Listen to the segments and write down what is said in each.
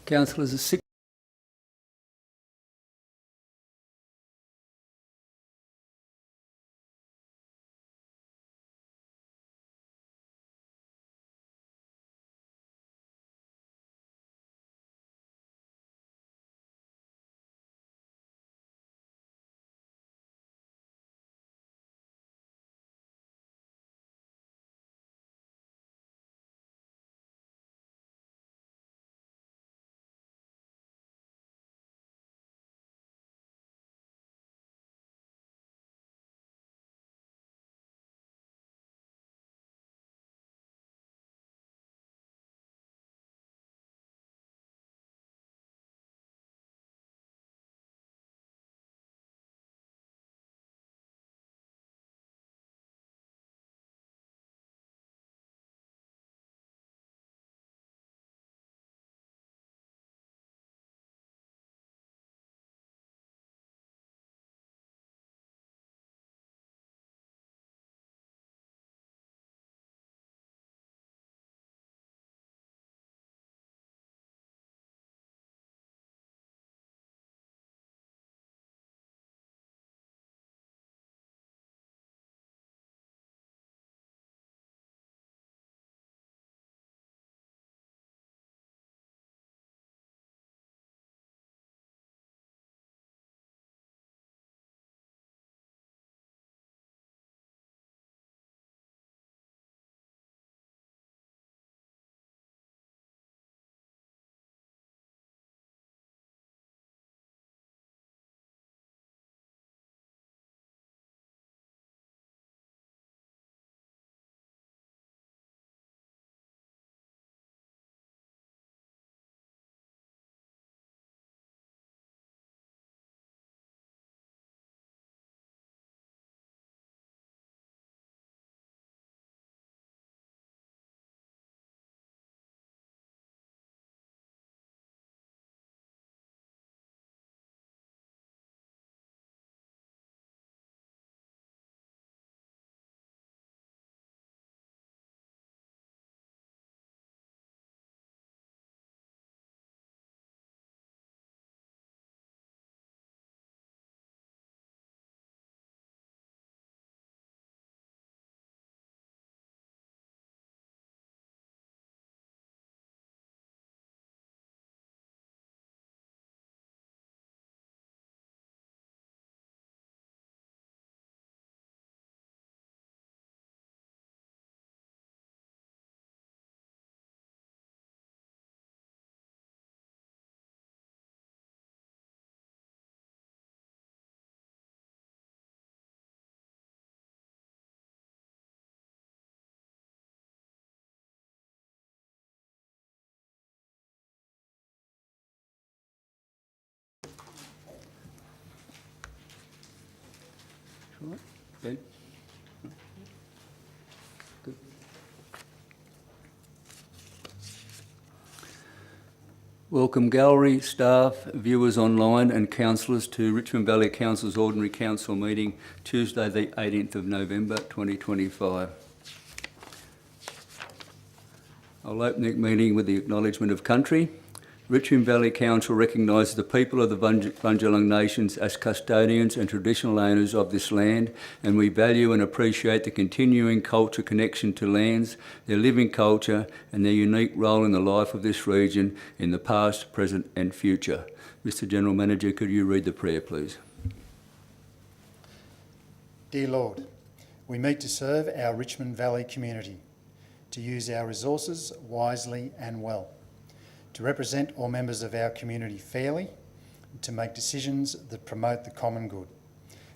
Councillors, 6. Ben? Good. Welcome gallery, staff, viewers online and councillors to Richmond Valley Council's Ordinary Council meeting Tuesday the 18th of November 2025. I'll open the meeting with the acknowledgement of country. Richmond Valley Council recognises the people of the Bundjalung Nations as custodians and traditional owners of this land, and we value and appreciate the continuing culture connection to lands, their living culture and their unique role in the life of this region in the past, present and future. Mr General Manager, could you read the prayer, please? Dear Lord, we meet to serve our Richmond Valley community, to use our resources wisely and well, to represent all members of our community fairly, to make decisions that promote the common good.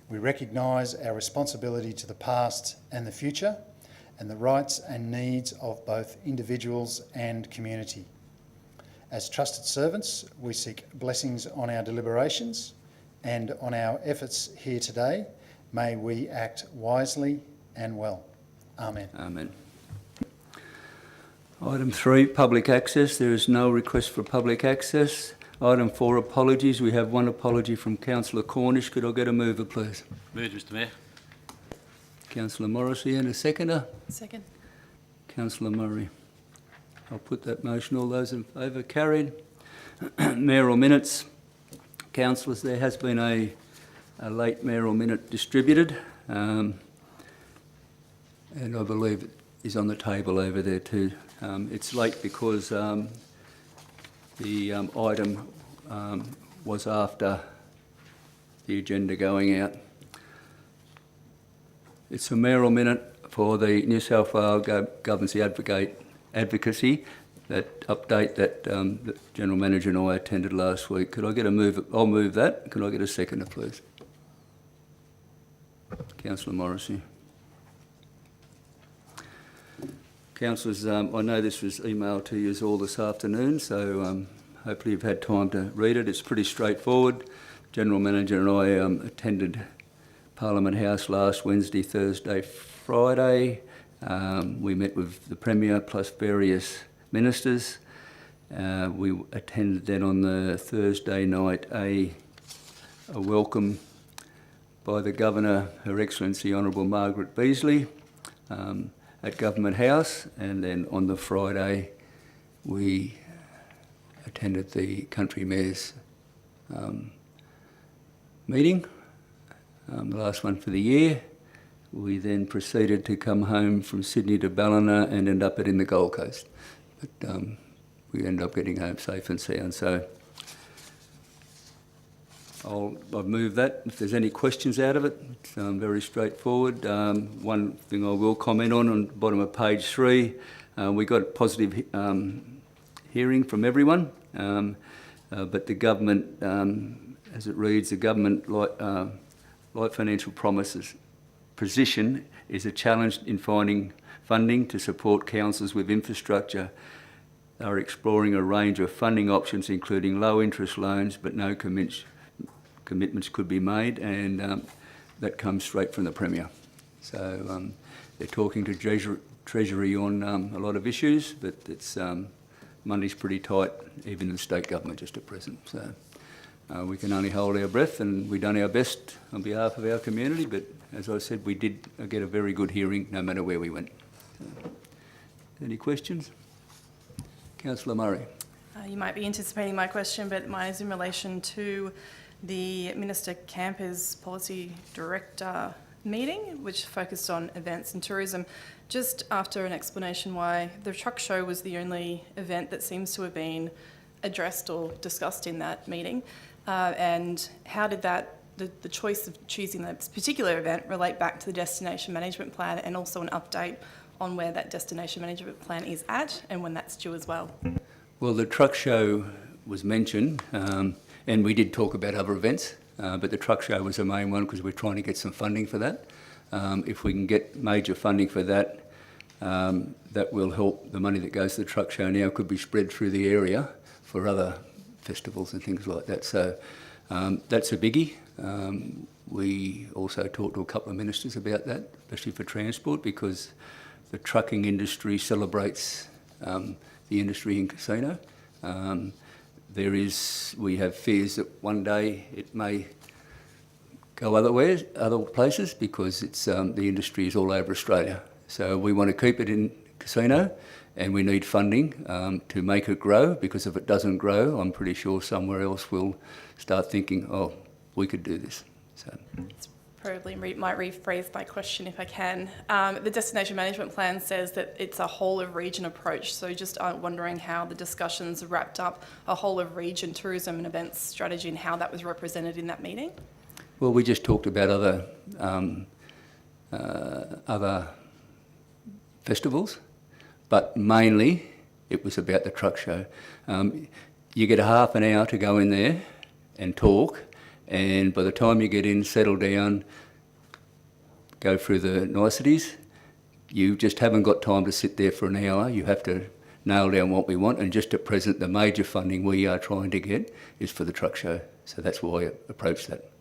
We recognise our responsibility to the past and the future, and the rights and needs of both individuals and community. As trusted servants, we seek blessings on our deliberations and on our efforts here today. May we act wisely and well. Amen. Amen. Item 3, public access. There is no request for public access. Item 4, apologies. We have one apology from Councillor Cornish. Could I get a mover, please? Moved, Mr Mayor. Councillor Morrissey and a seconder. Second. Councillor Murray. I'll put that motion. All those in favour? Carried. Mayoral minutes. Councillors, there has been a late mayoral minute distributed, and I believe it is on the table over there too. It's late because the item was after the agenda going out. It's a mayoral minute for the New South Wales Government's Advocacy, that update that the General Manager and I attended last week. Could I get a move? I'll move that. Could I get a seconder, please? Councillor Morrissey. Councillors, I know this was emailed to you all this afternoon, so hopefully you've had time to read it. It's pretty straightforward. General Manager and I attended Parliament House last Wednesday, Thursday, Friday. We met with the Premier plus various ministers. We attended then on the Thursday night a welcome by the Governor, Her Excellency Honourable Margaret Beazley, at Government House, and then on the Friday we attended the Country Mayor's meeting, the last one for the year. We then proceeded to come home from Sydney to Ballina and end up in the Gold Coast. But we ended up getting home safe and sound. So I've moved that. If there's any questions out of it, it's very straightforward. One thing I will comment on the bottom of page 3, we got a positive hearing from everyone, but the government, as it reads, the government light financial promises position is a challenge in finding funding to support councils with infrastructure. They are exploring a range of funding options, including low interest loans, but no commitments could be made, and that comes straight from the Premier. So they're talking to Treasury on a lot of issues, but it's money's pretty tight, even in the state government just at present. So we can only hold our breath, and we've done our best on behalf of our community, but as I said, we did get a very good hearing no matter where we went. Any questions? Councillor Murray. You might be anticipating my question, but mine is in relation to the Minister Camper's Policy Director meeting, which focused on events and tourism. Just after an explanation why the truck show was the only event that seems to have been addressed or discussed in that meeting, and how did the choice of choosing that particular event relate back to the Destination Management Plan, and also an update on where that Destination Management Plan is at and when that's due as well? Well, the truck show was mentioned, and we did talk about other events, but the truck show was the main one because we're trying to get some funding for that. If we can get major funding for that, that will help. The money that goes to the truck show now could be spread through the area for other festivals and things like that. So that's a biggie. We also talked to a couple of ministers about that, especially for transport, because the trucking industry celebrates the industry in casino. We have fears that one day it may go other places, because it's the industry is all over Australia. So we want to keep it in casino, and we need funding to make it grow, because if it doesn't grow, I'm pretty sure somewhere else will start thinking, oh, we could do this. So Probably might rephrase my question if I can. The Destination Management Plan says that it's a whole of region approach, so just wondering how the discussions wrapped up a whole of region tourism and events strategy and how that was represented in that meeting? Well, we just talked about other festivals, but mainly it was about the truck show. You get a half an hour to go in there and talk, and by the time you get in, settle down, go through the niceties, you just haven't got time to sit there for an hour. You have to nail down what we want, and just at present, the major funding we are trying to get is for the truck show. So that's why I approached that.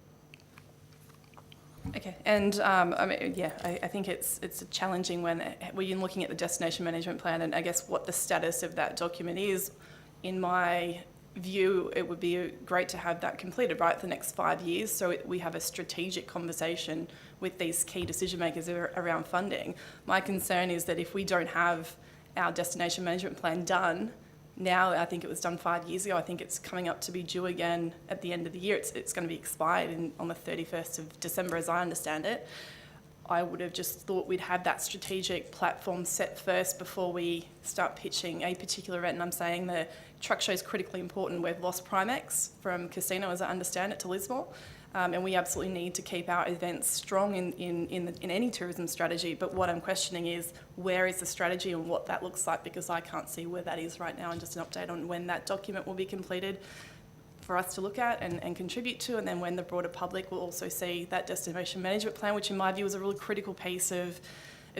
Okay, and I think it's challenging when you're looking at the Destination Management Plan, and I guess what the status of that document is. In my view, it would be great to have that completed right for the next 5 years, so we have a strategic conversation with these key decision makers around funding. My concern is that if we don't have our Destination Management Plan done now. I think it was done 5 years ago. I think it's coming up to be due again at the end of the year. It's going to be expired on the 31st of December, as I understand it. I would have just thought we'd have that strategic platform set first before we start pitching a particular event. And I'm saying the truck show is critically important. We've lost Primex from Casino, as I understand it, to Lismore. And we absolutely need to keep our events strong in any tourism strategy. But what I'm questioning is, where is the strategy and what that looks like? Because I can't see where that is right now, and just an update on when that document will be completed for us to look at and contribute to, and then when the broader public will also see that destination management plan, which in my view is a really critical piece of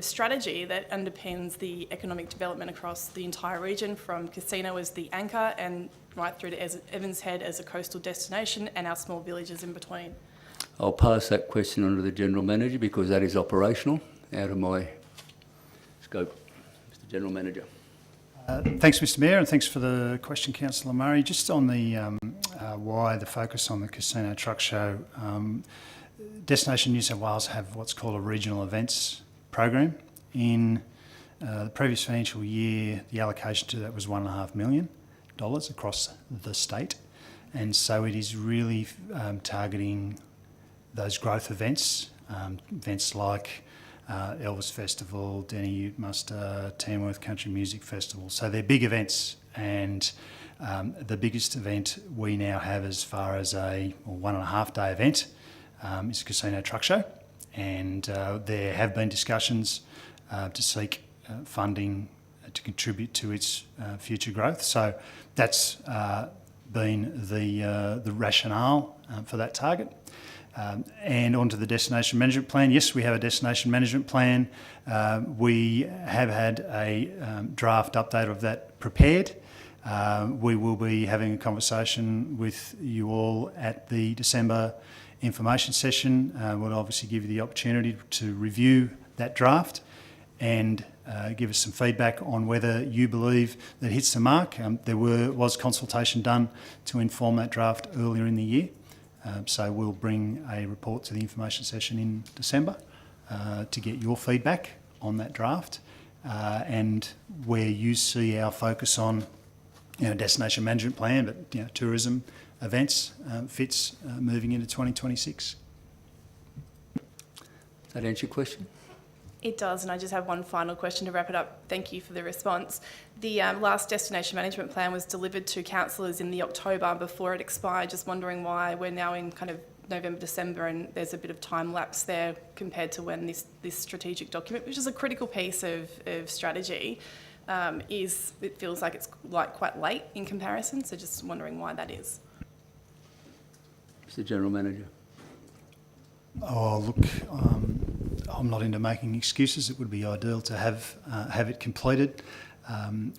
strategy that underpins the economic development across the entire region, from Casino as the anchor and right through to Evans Head as a coastal destination and our small villages in between. I'll pass that question on to the General Manager because that is operational, out of my scope. Mr General Manager. Thanks, Mr Mayor, and thanks for the question, Councillor Murray. Just on the why the focus on the Casino Truck Show, Destination New South Wales have what's called a regional events program. In the previous financial year, the allocation to that was $1.5 million across the state, and so it is really targeting those growth events, events like Elvis Festival, Denny Ute Muster, Tamworth Country Music Festival. So they're big events, and the biggest event we now have as far as a 1.5 day event is Casino Truck Show, and there have been discussions to seek funding to contribute to its future growth. So that's been the rationale for that target. And onto the destination management plan. Yes, we have a destination management plan. We have had a draft update of that prepared. We will be having a conversation with you all at the December information session. We'll obviously give you the opportunity to review that draft and give us some feedback on whether you believe that hits the mark. There was consultation done to inform that draft earlier in the year. So we'll bring a report to the information session in December to get your feedback on that draft and where you see our focus on, destination management plan, but tourism events fits moving into 2026. Does that answer your question? It does, and I just have one final question to wrap it up. Thank you for the response. The last destination management plan was delivered to councillors in the October before it expired. Just wondering why we're now in kind of November, December, and there's a bit of time lapse there compared to when this strategic document, which is a critical piece of strategy, it feels like it's quite late in comparison. So just wondering why that is. Mr General Manager. Oh, look, I'm not into making excuses. It would be ideal to have it completed.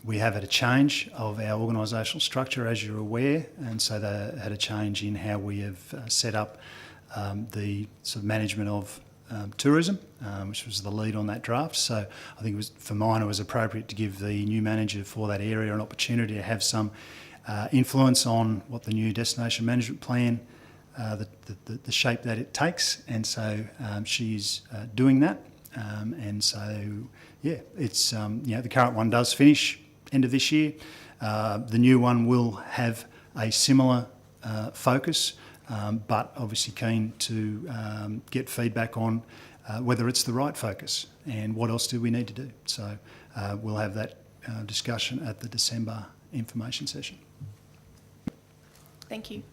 We have had a change of our organisational structure, as you're aware, and so they had a change in how we have set up the sort of management of tourism, which was the lead on that draft. So I think for mine it was appropriate to give the new manager for that area an opportunity to have some influence on what the new destination management plan, the shape that it takes, and so she's doing that. And so, it's the current one does finish end of this year. The new one will have a similar focus, but obviously keen to get feedback on whether it's the right focus and what else do we need to do. So we'll have that discussion at the December information session. Thank you.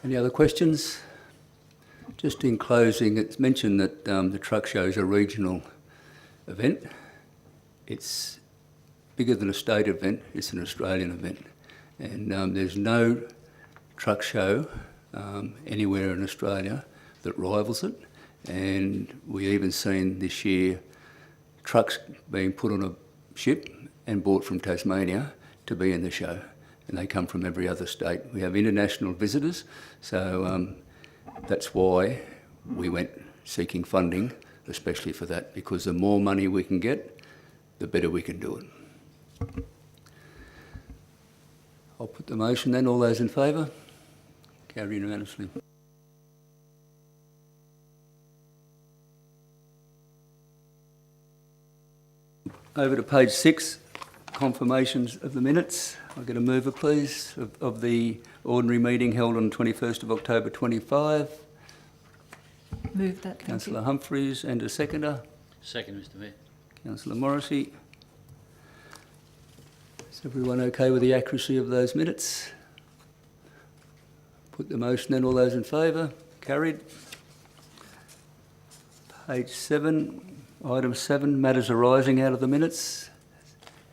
Any other questions? Just in closing, it's mentioned that the truck show is a regional event. It's bigger than a state event, it's an Australian event. And there's no truck show anywhere in Australia that rivals it. And we even seen this year trucks being put on a ship and brought from Tasmania to be in the show. And they come from every other state. We have international visitors, so that's why we went seeking funding, especially for that, because the more money we can get, the better we can do it. I'll put the motion then. All those in favour? Carry unanimously. Over to page 6, confirmations of the minutes. I'll get a mover, please, of the ordinary meeting held on 21st of October 25. Move that, thank you. Councillor Humphreys, and a seconder. Second, Mr Mayor. Councillor Morrissey. Is everyone okay with the accuracy of those minutes? Put the motion in. All those in favour? Carried. Page 7, item 7, matters arising out of the minutes.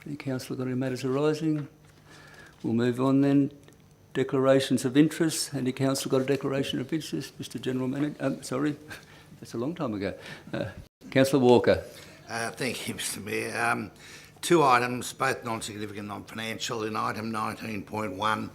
Any councillor got any matters arising? We'll move on then. Declarations of interest. Any councillor got a declaration of interest? Mr General Manager, sorry, that's a long time ago. Councillor Walker. Thank you, Mr Mayor. Two items, both non-significant, non-financial. In item 19.1,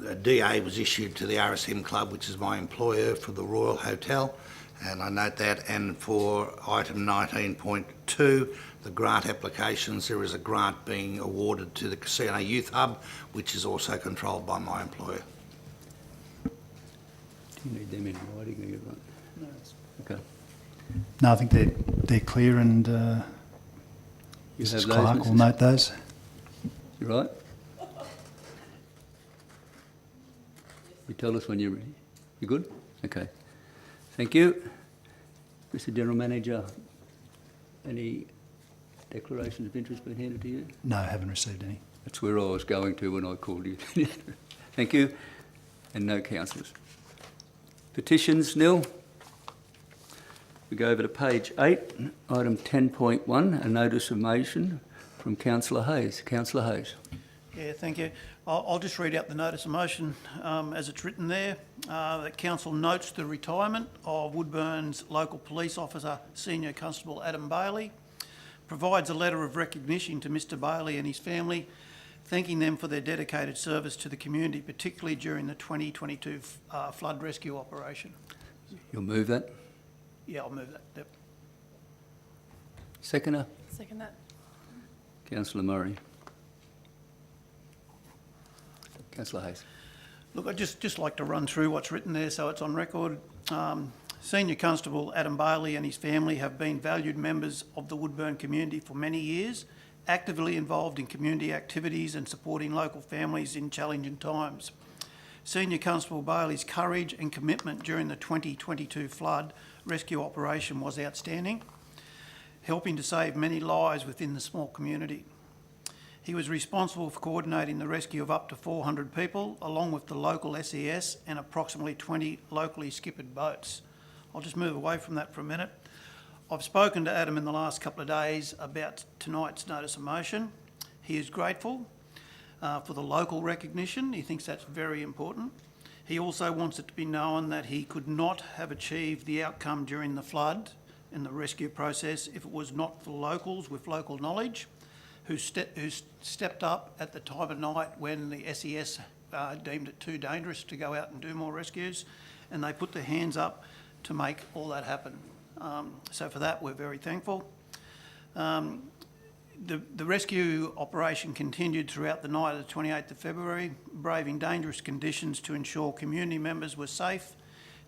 a DA was issued to the RSM Club, which is my employer, for the Royal Hotel, and I note that. And for item 19.2, the grant applications, there is a grant being awarded to the Casino Youth Hub, which is also controlled by my employer. Do you need them in writing or you right? No, Okay. No, I think they're clear, and You Mrs have those, Clark will Mrs. note those. You right? You tell us when you're ready. You good? Okay. Thank you. Mr General Manager, any declarations of interest been handed to you? No, haven't received any. That's where I was going to when I called you. Thank you. And no councillors. Petitions, nil. We go over to page 8, item 10.1, a notice of motion from Councillor Hayes. Councillor Hayes. Yeah, thank you. I'll just read out the notice of motion as it's written there. That council notes the retirement of Woodburn's local police officer, Senior Constable Adam Bailey, provides a letter of recognition to Mr Bailey and his family, thanking them for their dedicated service to the community, particularly during the 2022 flood rescue operation. You'll move that? Yeah, I'll move that. Yep. Seconder? Second that. Councillor Murray. Councillor Hayes. Look, I'd just like to run through what's written there so it's on record. Senior Constable Adam Bailey and his family have been valued members of the Woodburn community for many years, actively involved in community activities and supporting local families in challenging times. Senior Constable Bailey's courage and commitment during the 2022 flood rescue operation was outstanding, helping to save many lives within the small community. He was responsible for coordinating the rescue of up to 400 people, along with the local SES and approximately 20 locally skippered boats. I'll just move away from that for a minute. I've spoken to Adam in the last couple of days about tonight's notice of motion. He is grateful for the local recognition. He thinks that's very important. He also wants it to be known that he could not have achieved the outcome during the flood and the rescue process if it was not for locals with local knowledge who stepped up at the time of night when the SES deemed it too dangerous to go out and do more rescues, and they put their hands up to make all that happen. So for that, we're very thankful. The rescue operation continued throughout the night of the 28th of February, braving dangerous conditions to ensure community members were safe.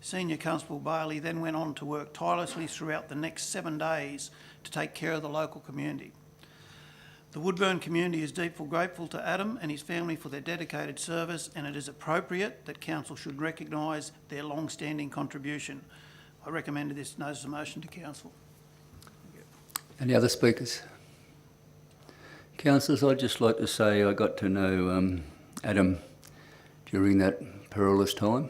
Senior Constable Bailey then went on to work tirelessly throughout the next 7 days to take care of the local community. The Woodburn community is deeply grateful to Adam and his family for their dedicated service, and it is appropriate that Council should recognise their long-standing contribution. I recommend this notice of motion to Council. Any other speakers? Councillors, I'd just like to say I got to know Adam during that perilous time.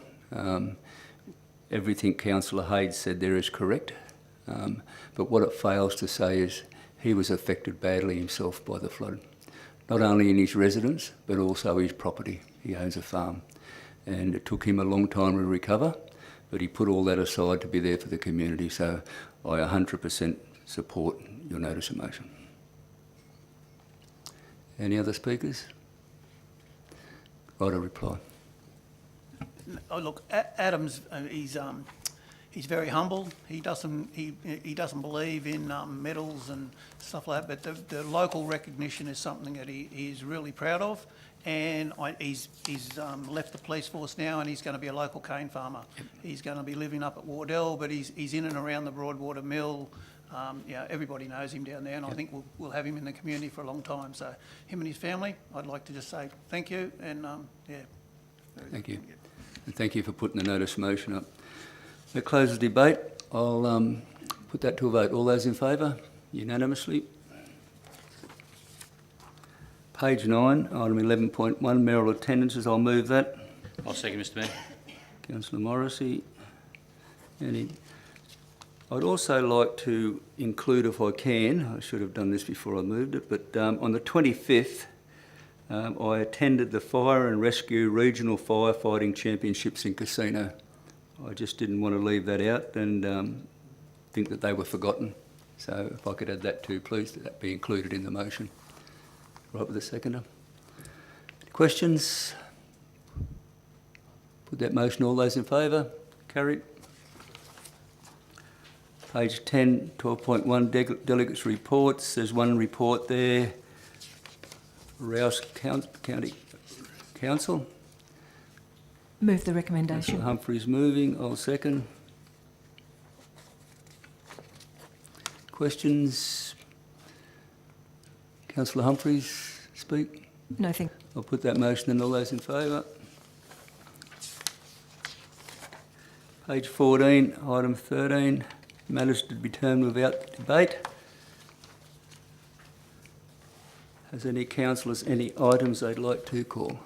Everything Councillor Hayes said there is correct, but what it fails to say is he was affected badly himself by the flood, not only in his residence but also his property. He owns a farm, and it took him a long time to recover, but he put all that aside to be there for the community, so I 100% support your notice of motion. Any other speakers? Right, a reply. Oh, look, Adam's he's very humble. He doesn't believe in medals and stuff like that. But the local recognition is something that he's really proud of. And he's left the police force now, and he's going to be a local cane farmer. He's going to be living up at Wardell, but he's in and around the Broadwater Mill, Everybody knows him down there, and I think we'll have him in the community for a long time. So him and his family, I'd like to just say thank you, and Thank you. And thank you for putting the notice of motion up. That closes the debate. I'll put that to a vote. All those in favour? Unanimously. Page 9, item 11.1, mayoral attendances. I'll move that. I'll second, Mr Mayor. Councillor Morrissey. I'd also like to include, if I can, I should have done this before I moved it, but on the 25th, I attended the Fire and Rescue Regional Firefighting Championships in Casino. I just didn't want to leave that out and think that they were forgotten. So if I could add that too, please, that be included in the motion. Right with the seconder. Questions? Put that motion. All those in favour? Carried. Page 10, 12.1, delegates' reports. There's one report there. Rouse County Council. Move the recommendation. Councillor Humphries moving. I'll second. Questions? Councillor Humphries, speak. No, thank I'll put that motion and all those in favour. Page 14, item 13, matters to be determined without debate. Has any councillors any items they'd like to call?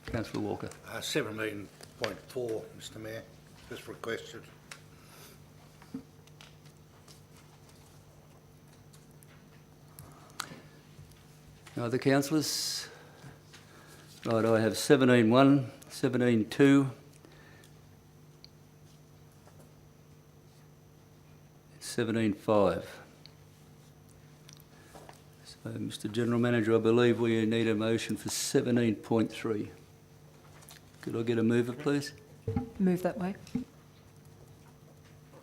Councillor Walker. 17.4, Mr Mayor, just requested. Other councillors? Right, I have 17.1, 17.2, 17.5. So, Mr General Manager, I believe we need a motion for 17.3. Could I get a mover, please? Move that way.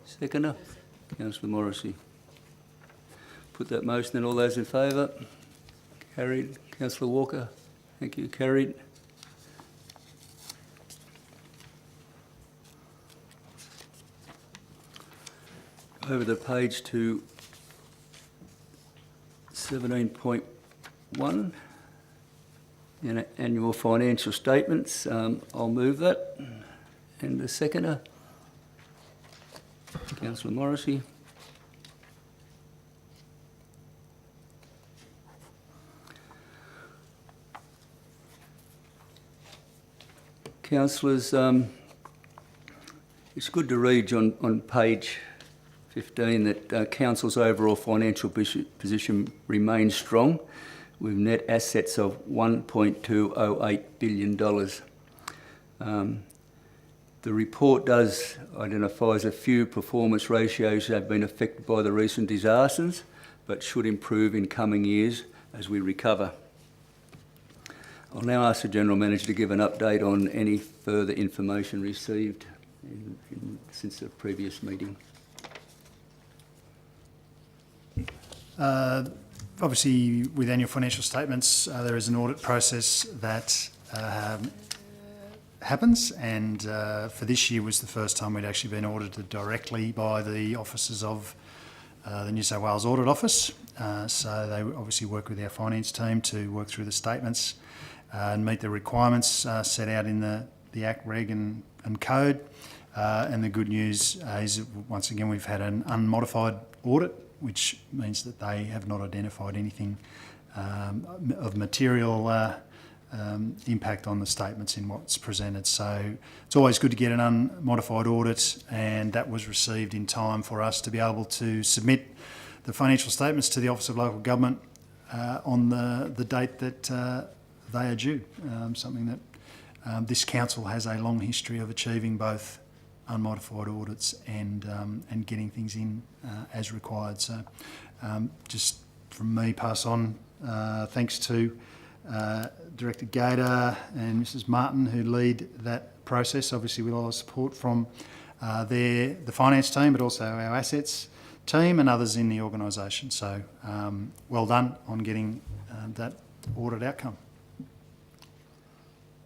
Seconder? Councillor Morrissey. Put that motion and all those in favour? Carried. Councillor Walker? Thank you. Carried. Over the page to 17.1, annual financial statements. I'll move that. And the seconder? Councillor Morrissey. Councillors, it's good to read on page 15 that Council's overall financial position remains strong, with net assets of $1.208 billion. The report does identify a few performance ratios that have been affected by the recent disasters, but should improve in coming years as we recover. I'll now ask the General Manager to give an update on any further information received since the previous meeting. Obviously, with annual financial statements, there is an audit process that happens, and for this year was the first time we'd actually been audited directly by the officers of the New South Wales Audit Office. So they obviously work with our finance team to work through the statements and meet the requirements set out in the Act, Reg and Code. And the good news is, once again, we've had an unmodified audit, which means that they have not identified anything of material impact on the statements in what's presented. So it's always good to get an unmodified audit, and that was received in time for us to be able to submit the financial statements to the Office of Local Government on the date that they are due, something that this council has a long history of achieving, both unmodified audits and getting things in as required. So just from me, pass on thanks to Director Gator and Mrs Martin, who lead that process, obviously with a lot of support from the finance team, but also our assets team and others in the organisation. So well done on getting that audit outcome.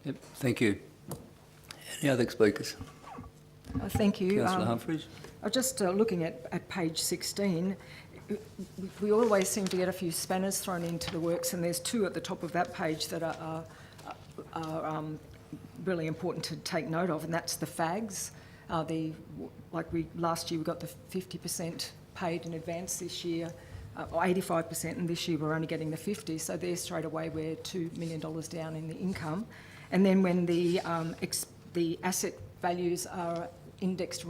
Yep, thank you. Any other speakers? Thank you. Councillor Humphries. Just looking at page 16, we always seem to get a few spanners thrown into the works, and there's two at the top of that page that are really important to take note of, and that's the FAGs. Last year we got the 50% paid in advance this year, or 85%, and this year we're only getting the 50%, so there straight away we're $2 million down in the income. And then when the asset values are indexed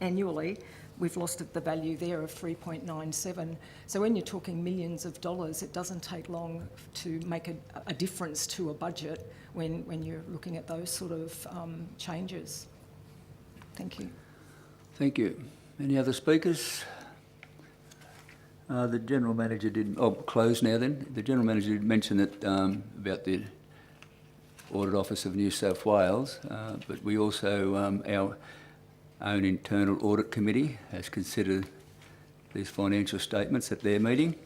annually, we've lost the value there of 3.97. So when you're talking millions of dollars, it doesn't take long to make a difference to a budget when you're looking at those sort of changes. Thank you. Thank you. Any other speakers? The General Manager did... Oh, close now then. The General Manager did mention that about the Audit Office of New South Wales, but we also, our own internal audit committee has considered these financial statements at their meeting.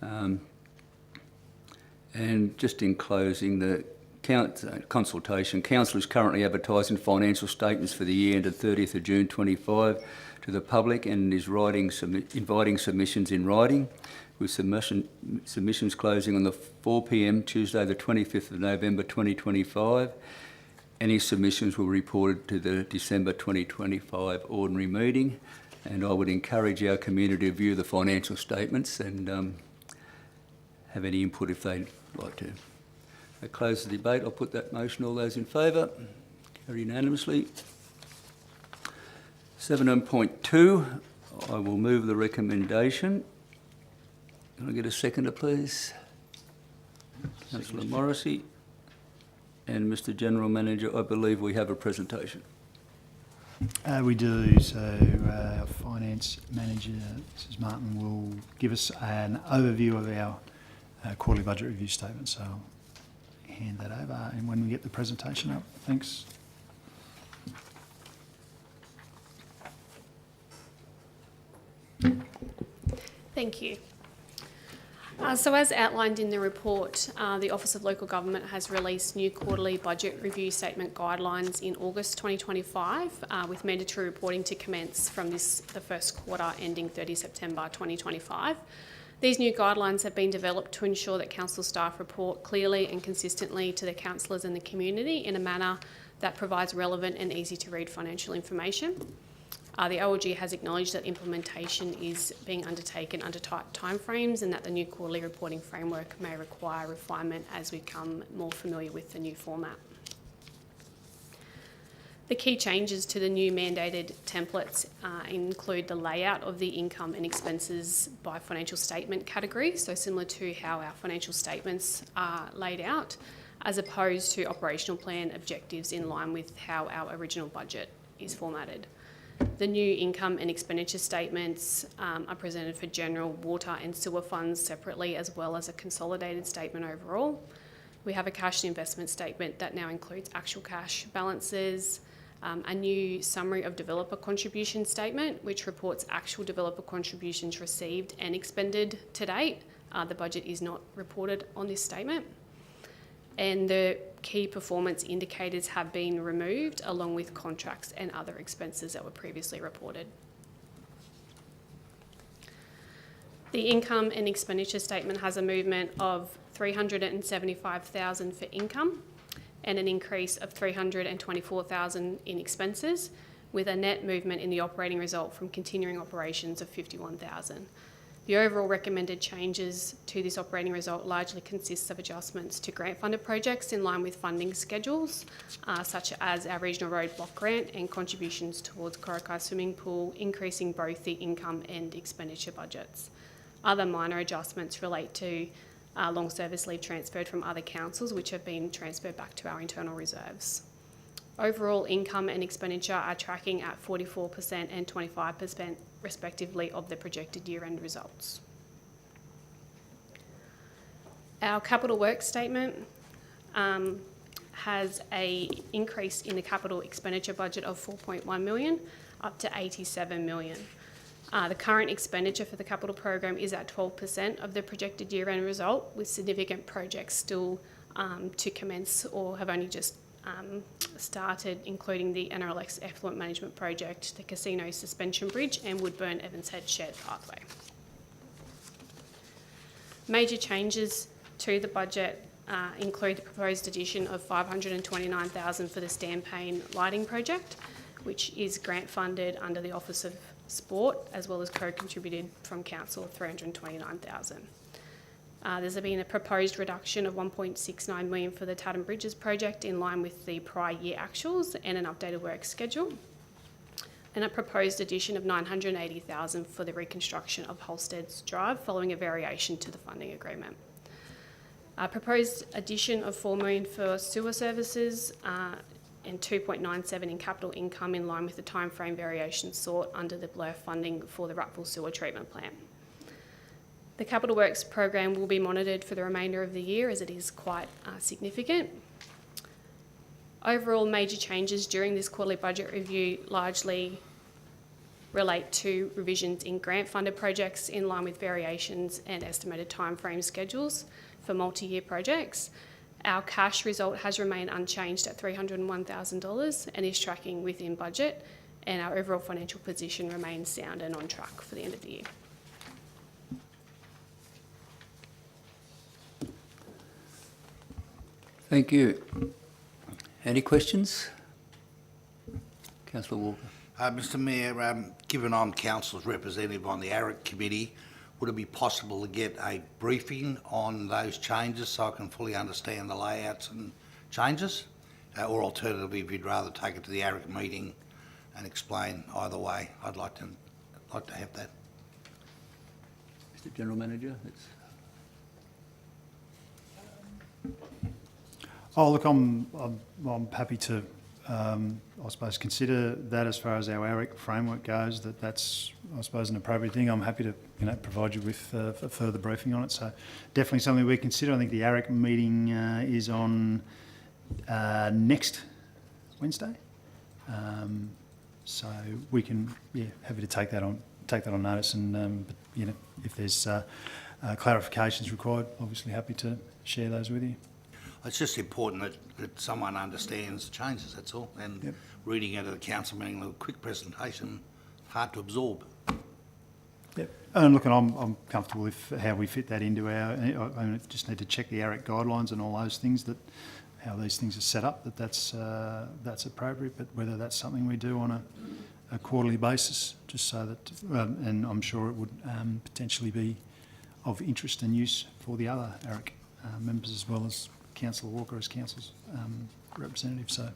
And just in closing, the consultation, Council is currently advertising financial statements for the year ended 30th of June 25 to the public and is inviting submissions in writing, with submissions closing on the 4 p.m. Tuesday the 25th of November 2025. Any submissions will be reported to the December 2025 ordinary meeting, and I would encourage our community to view the financial statements and have any input if they'd like to. I close the debate. I'll put that motion. All those in favour? Carry unanimously. 7.2, I will move the recommendation. Can I get a seconder, please? Councillor Morrissey. And Mr General Manager, I believe we have a presentation. We do. So our Finance Manager, Mrs Martin, will give us an overview of our quarterly budget review statement. So I'll hand that over, and when we get the presentation up. Thanks. Thank you. So as outlined in the report, the Office of Local Government has released new quarterly budget review statement guidelines in August 2025, with mandatory reporting to commence from the first quarter ending 30 September 2025. These new guidelines have been developed to ensure that council staff report clearly and consistently to the councillors and the community in a manner that provides relevant and easy to read financial information. The OLG has acknowledged that implementation is being undertaken under tight timeframes and that the new quarterly reporting framework may require refinement as we become more familiar with the new format. The key changes to the new mandated templates include the layout of the income and expenses by financial statement category, so similar to how our financial statements are laid out, as opposed to operational plan objectives in line with how our original budget is formatted. The new income and expenditure statements are presented for general water and sewer funds separately, as well as a consolidated statement overall. We have a cash and investment statement that now includes actual cash balances, a new summary of developer contribution statement, which reports actual developer contributions received and expended to date. The budget is not reported on this statement. And the key performance indicators have been removed, along with contracts and other expenses that were previously reported. The income and expenditure statement has a movement of $375,000 for income and an increase of $324,000 in expenses, with a net movement in the operating result from continuing operations of $51,000. The overall recommended changes to this operating result largely consists of adjustments to grant-funded projects in line with funding schedules, such as our regional road block grant and contributions towards Korokai swimming pool, increasing both the income and expenditure budgets. Other minor adjustments relate to long service leave transferred from other councils, which have been transferred back to our internal reserves. Overall income and expenditure are tracking at 44% and 25% respectively of the projected year-end results. Our capital works statement has an increase in the capital expenditure budget of $4.1 million up to $87 million. The current expenditure for the capital program is at 12% of the projected year-end result, with significant projects still to commence or have only just started, including the NRLX Effluent Management Project, the Casino Suspension Bridge and Woodburn Evans Head Shared Pathway. Major changes to the budget include the proposed addition of $529,000 for the Stampane Lighting Project, which is grant funded under the Office of Sport, as well as co-contributed from Council of $329,000. There's been a proposed reduction of $1.69 million for the Tatham Bridges project in line with the prior year actuals and an updated work schedule, and a proposed addition of $980,000 for the reconstruction of Holstead's Drive following a variation to the funding agreement. A proposed addition of $4 million for sewer services and $2.97 in capital income in line with the timeframe variation sought under the Blur funding for the Ruckville Sewer Treatment Plant. The capital works program will be monitored for the remainder of the year as it is quite significant. Overall, major changes during this quarterly budget review largely relate to revisions in grant-funded projects in line with variations and estimated timeframe schedules for multi-year projects. Our cash result has remained unchanged at $301,000 and is tracking within budget, and our overall financial position remains sound and on track for the end of the year. Thank you. Any questions? Councillor Walker. Mr Mayor, given I'm Council's representative on the ARIC committee, would it be possible to get a briefing on those changes so I can fully understand the layouts and changes? Or alternatively, if you'd rather take it to the ARIC meeting and explain either way, I'd like to have that. Mr General Manager. Oh, look, I'm happy to, I suppose, consider that as far as our ARIC framework goes. That's, I suppose, an appropriate thing. I'm happy to, provide you with a further briefing on it. So, definitely something we consider. I think the ARIC meeting is on next Wednesday. So we can, happy to take that on notice. And but, if there's clarifications required, obviously happy to share those with you. It's just important that someone understands the changes, that's all. And reading it at a council meeting, a quick presentation, hard to absorb. Yep. And look, I'm comfortable with how we fit that into our. I just need to check the ARIC guidelines and all those things, that how these things are set up. That's appropriate. But whether that's something we do on a quarterly basis, just so that, and I'm sure it would potentially be of interest and use for the other ARIC members as well as Councillor Walker as Council's representative. So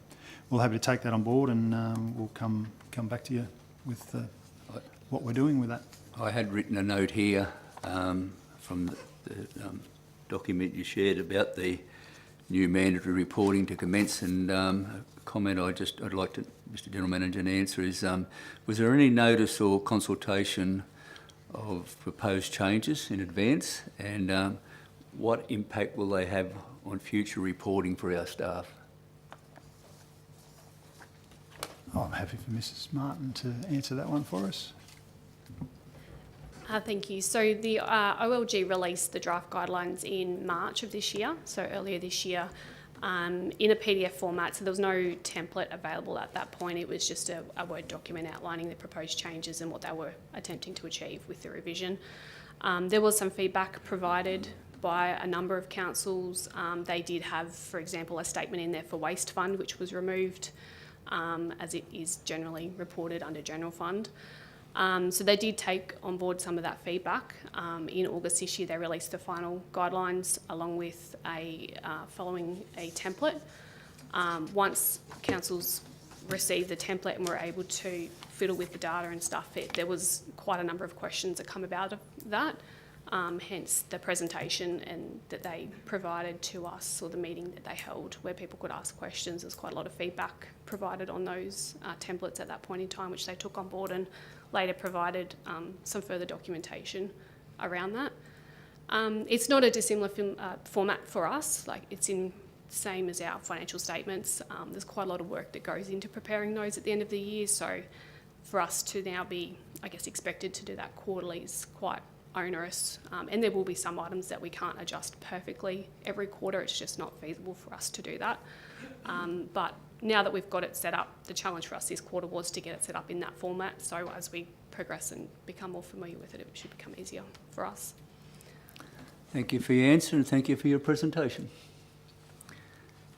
we'll happy to take that on board, and we'll come back to you with what we're doing with that. I had written a note here from the document you shared about the new mandatory reporting to commence, and a comment I'd like to, Mr General Manager, an answer is, was there any notice or consultation of proposed changes in advance, and what impact will they have on future reporting for our staff? I'm happy for Mrs Martin to answer that one for us. Thank you. So the OLG released the draft guidelines in March of this year, so earlier this year, in a PDF format. So there was no template available at that point. It was just a Word document outlining the proposed changes and what they were attempting to achieve with the revision. There was some feedback provided by a number of councils. They did have, for example, a statement in there for waste fund, which was removed, as it is generally reported under general fund. So they did take on board some of that feedback. In August this year, they released the final guidelines along with following a template. Once councils received the template and were able to fiddle with the data and stuff, there was quite a number of questions that come about of that. Hence the presentation and that they provided to us, or the meeting that they held where people could ask questions. There's quite a lot of feedback provided on those templates at that point in time, which they took on board and later provided some further documentation around that. It's not a dissimilar format for us. Like, it's in same as our financial statements. There's quite a lot of work that goes into preparing those at the end of the year. So for us to now be, I guess, expected to do that quarterly is quite onerous, and there will be some items that we can't adjust perfectly every quarter. It's just not feasible for us to do that. But now that we've got it set up, the challenge for us this quarter was to get it set up in that format. So as we progress and become more familiar with it, it should become easier for us. Thank you for your answer and thank you for your presentation.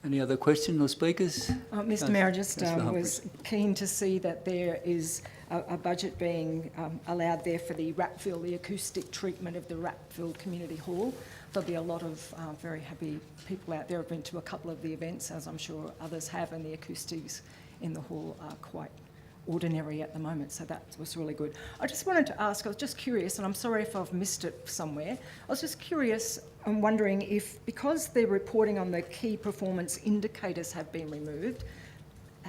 Any other questions or speakers? Mr Mayor, I just Councillor was keen to see that there is a budget being allowed there for the Rapville, the acoustic treatment of the Rapville Community Hall. There'll be a lot of very happy people out there. I've been to a couple of the events, as I'm sure others have, and the acoustics in the hall are quite ordinary at the moment, so that was really good. I just wanted to ask, I was just curious, and I'm sorry if I've missed it somewhere, I was just curious and wondering if, because the reporting on the key performance indicators have been removed,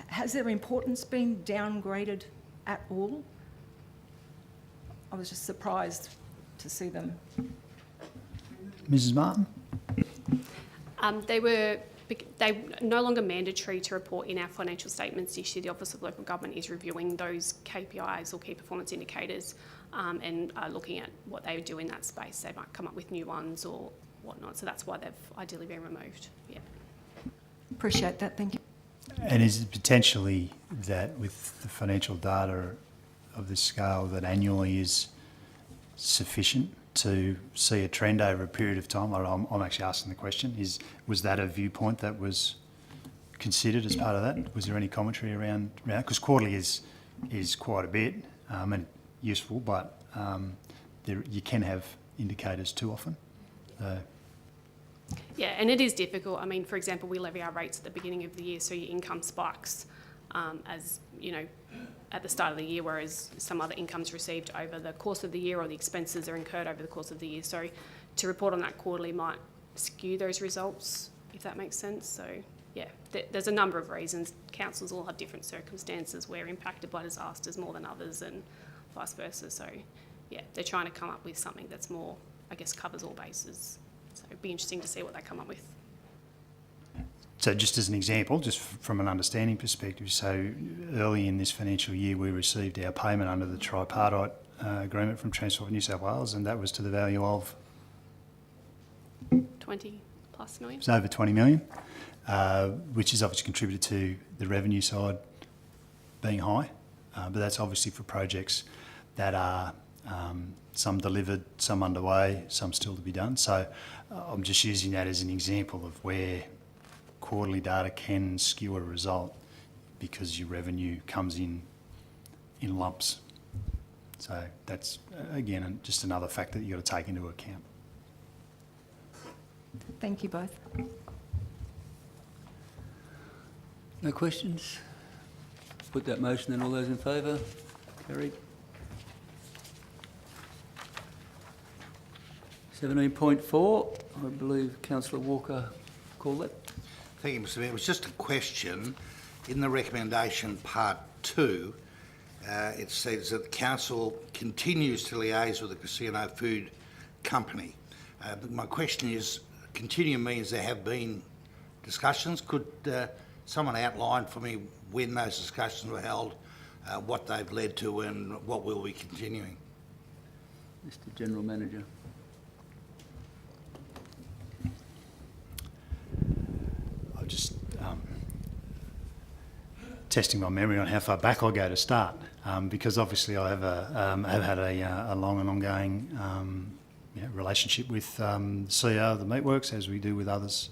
has their importance been downgraded at all? I was just surprised to see them. Mrs Martin? They no longer mandatory to report in our financial statements this year. The Office of Local Government is reviewing those KPIs or key performance indicators and looking at what they would do in that space. They might come up with new ones or whatnot. So that's why they've ideally been removed. Yeah. Appreciate that, thank you. And is it potentially that with the financial data of this scale that annually is sufficient to see a trend over a period of time? I'm actually asking the question, was that a viewpoint that was considered as part of that? Was there any commentary around that? Because quarterly is quite a bit and useful, but you can have indicators too often. Yeah, and it is difficult. I mean, for example, we levy our rates at the beginning of the year, so your income spikes as, you know, at the start of the year, whereas some other income's received over the course of the year or the expenses are incurred over the course of the year. So to report on that quarterly might skew those results, if that makes sense. So, yeah, there's a number of reasons. Councils all have different circumstances. We're impacted by disasters more than others and vice versa. So, yeah, they're trying to come up with something that's more, I guess, covers all bases. So it'd be interesting to see what they come up with. So just as an example, just from an understanding perspective, so early in this financial year we received our payment under the tripartite agreement from Transport for New South Wales, and that was to the value of 20 plus million. It's over 20 million, which has obviously contributed to the revenue side being high, but that's obviously for projects that are some delivered, some underway, some still to be done. So I'm just using that as an example of where quarterly data can skew a result because your revenue comes in lumps. So that's, again, just another factor that you've got to take into account. Thank you both. No questions? Put that motion then. All those in favour? Carried. 17.4, I believe Councillor Walker called it. Thank you, Mr Mayor. It was just a question. In the recommendation part 2, it says that the council continues to liaise with the casino food company. But my question is, continue means there have been discussions. Could someone outline for me when those discussions were held, what they've led to and what will be continuing? Mr General Manager. I'm just testing my memory on how far back I go to start, because obviously I have had a long and ongoing relationship with the CEO of the Meatworks, as we do with others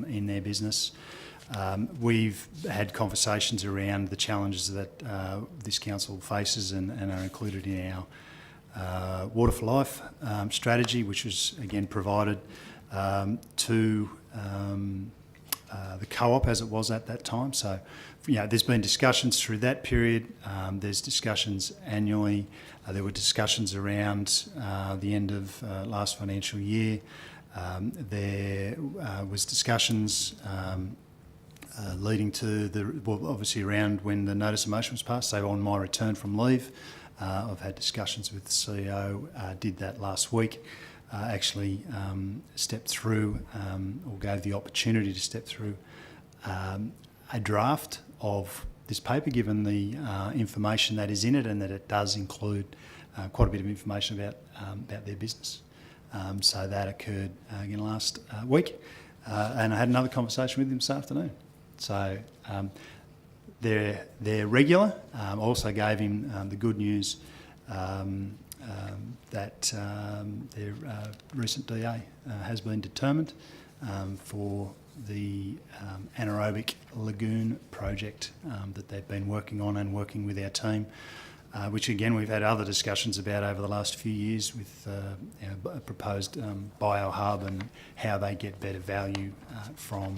in their business. We've had conversations around the challenges that this council faces and are included in our Water for Life strategy, which was again provided to the co-op as it was at that time. So, there's been discussions through that period. There's discussions annually. There were discussions around the end of last financial year. There was discussions leading to obviously around when the notice of motion was passed. So on my return from leave, I've had discussions with the CEO. Did that last week. Actually stepped through or gave the opportunity to step through a draft of this paper, given the information that is in it, and that it does include quite a bit of information about their business. So that occurred again last week, and I had another conversation with him this afternoon. So they're regular. Also gave him the good news that their recent DA has been determined for the anaerobic lagoon project that they've been working on and working with our team, which again we've had other discussions about over the last few years with our proposed biohub and how they get better value from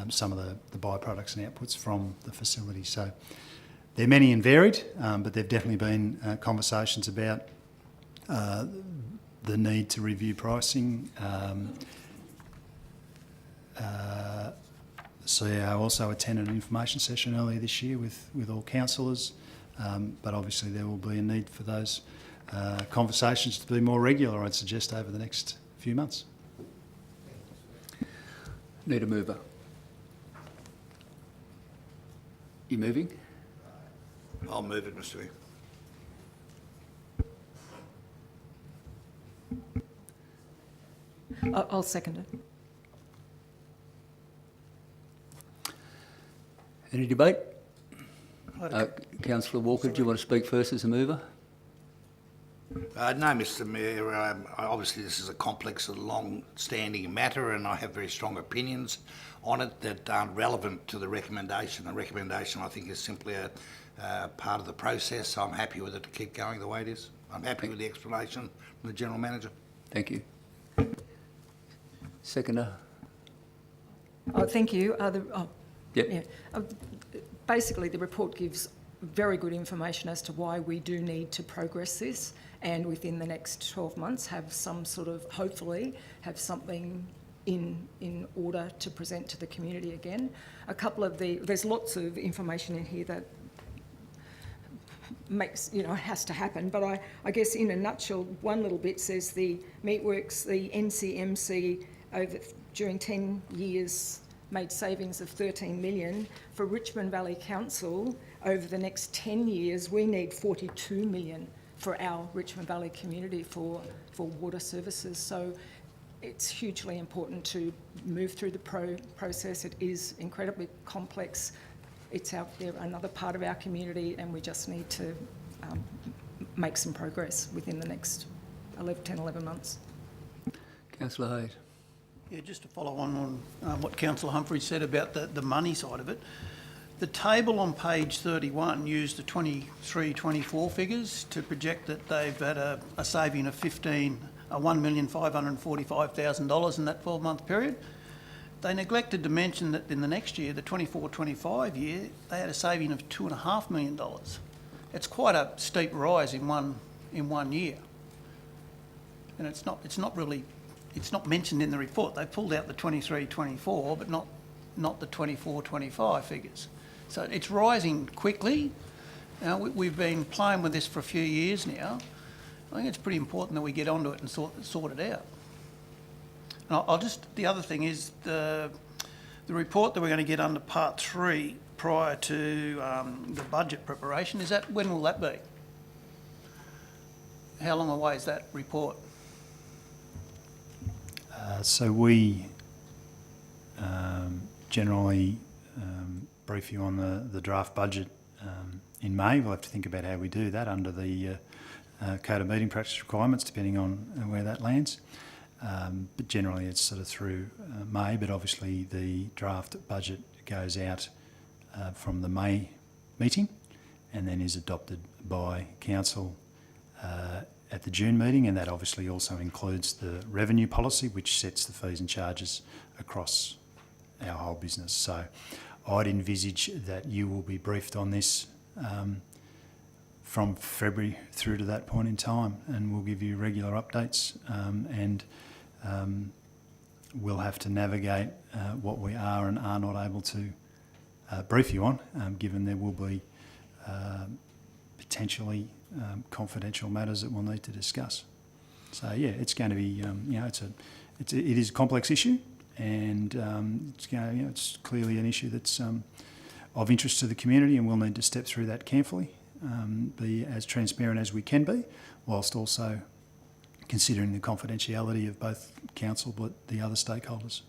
some of the byproducts and outputs from the facility. So they're many and varied, but there've definitely been conversations about the need to review pricing. CEO also attended an information session earlier this year with all councillors, but obviously there will be a need for those conversations to be more regular, I'd suggest, over the next few months. Need a mover. You moving? I'll move it, Mr. Mayor. I'll second it. Any debate? Councillor Walker, do you want to speak first as a mover? No, Mr. Mayor. Obviously, this is a complex and long-standing matter, and I have very strong opinions on it that aren't relevant to the recommendation. The recommendation, I think, is simply a part of the process, so I'm happy with it to keep going the way it is. I'm happy with the explanation from the General Manager. Thank you. Seconder? Oh, thank you. Yep. Yeah. Basically, the report gives very good information as to why we do need to progress this, and within the next 12 months have some sort of, hopefully, have something in order to present to the community again. There's lots of information in here that makes, has to happen, but I guess in a nutshell, one little bit says the Meatworks, the NCMC during 10 years made savings of 13 million. For Richmond Valley Council, over the next 10 years, we need 42 million for our Richmond Valley community for water services. So it's hugely important to move through the process. It is incredibly complex. It's another part of our community, and we just need to make some progress within the next 10, 11 months. Councillor Hayes. Yeah, just to follow on what Councillor Humphrey said about the money side of it. The table on page 31 used the 23-24 figures to project that they've had a saving of $1,545,000 in that 12-month period. They neglected to mention that in the next year, the 24-25 year, they had a saving of $2.5 million. It's quite a steep rise in one year, and it's not mentioned in the report. They pulled out the 23-24, but not the 24-25 figures. So it's rising quickly. Now, we've been playing with this for a few years now. I think it's pretty important that we get onto it and sort it out. And the other thing is the report that we're going to get under Part 3 prior to the budget preparation, when will that be? How long away is that report? So we generally brief you on the draft budget in May. We'll have to think about how we do that under the Code of Meeting Practice requirements, depending on where that lands. But generally it's sort of through May, but obviously the draft budget goes out from the May meeting and then is adopted by Council at the June meeting, and that obviously also includes the revenue policy, which sets the fees and charges across our whole business. So I'd envisage that you will be briefed on this from February through to that point in time, and we'll give you regular updates, and we'll have to navigate what we are and are not able to brief you on, given there will be potentially confidential matters that we'll need to discuss. So yeah, it's going to be, it is a complex issue, and it's clearly an issue that's of interest to the community, and we'll need to step through that carefully, be as transparent as we can be, whilst also considering the confidentiality of both council but the other stakeholders.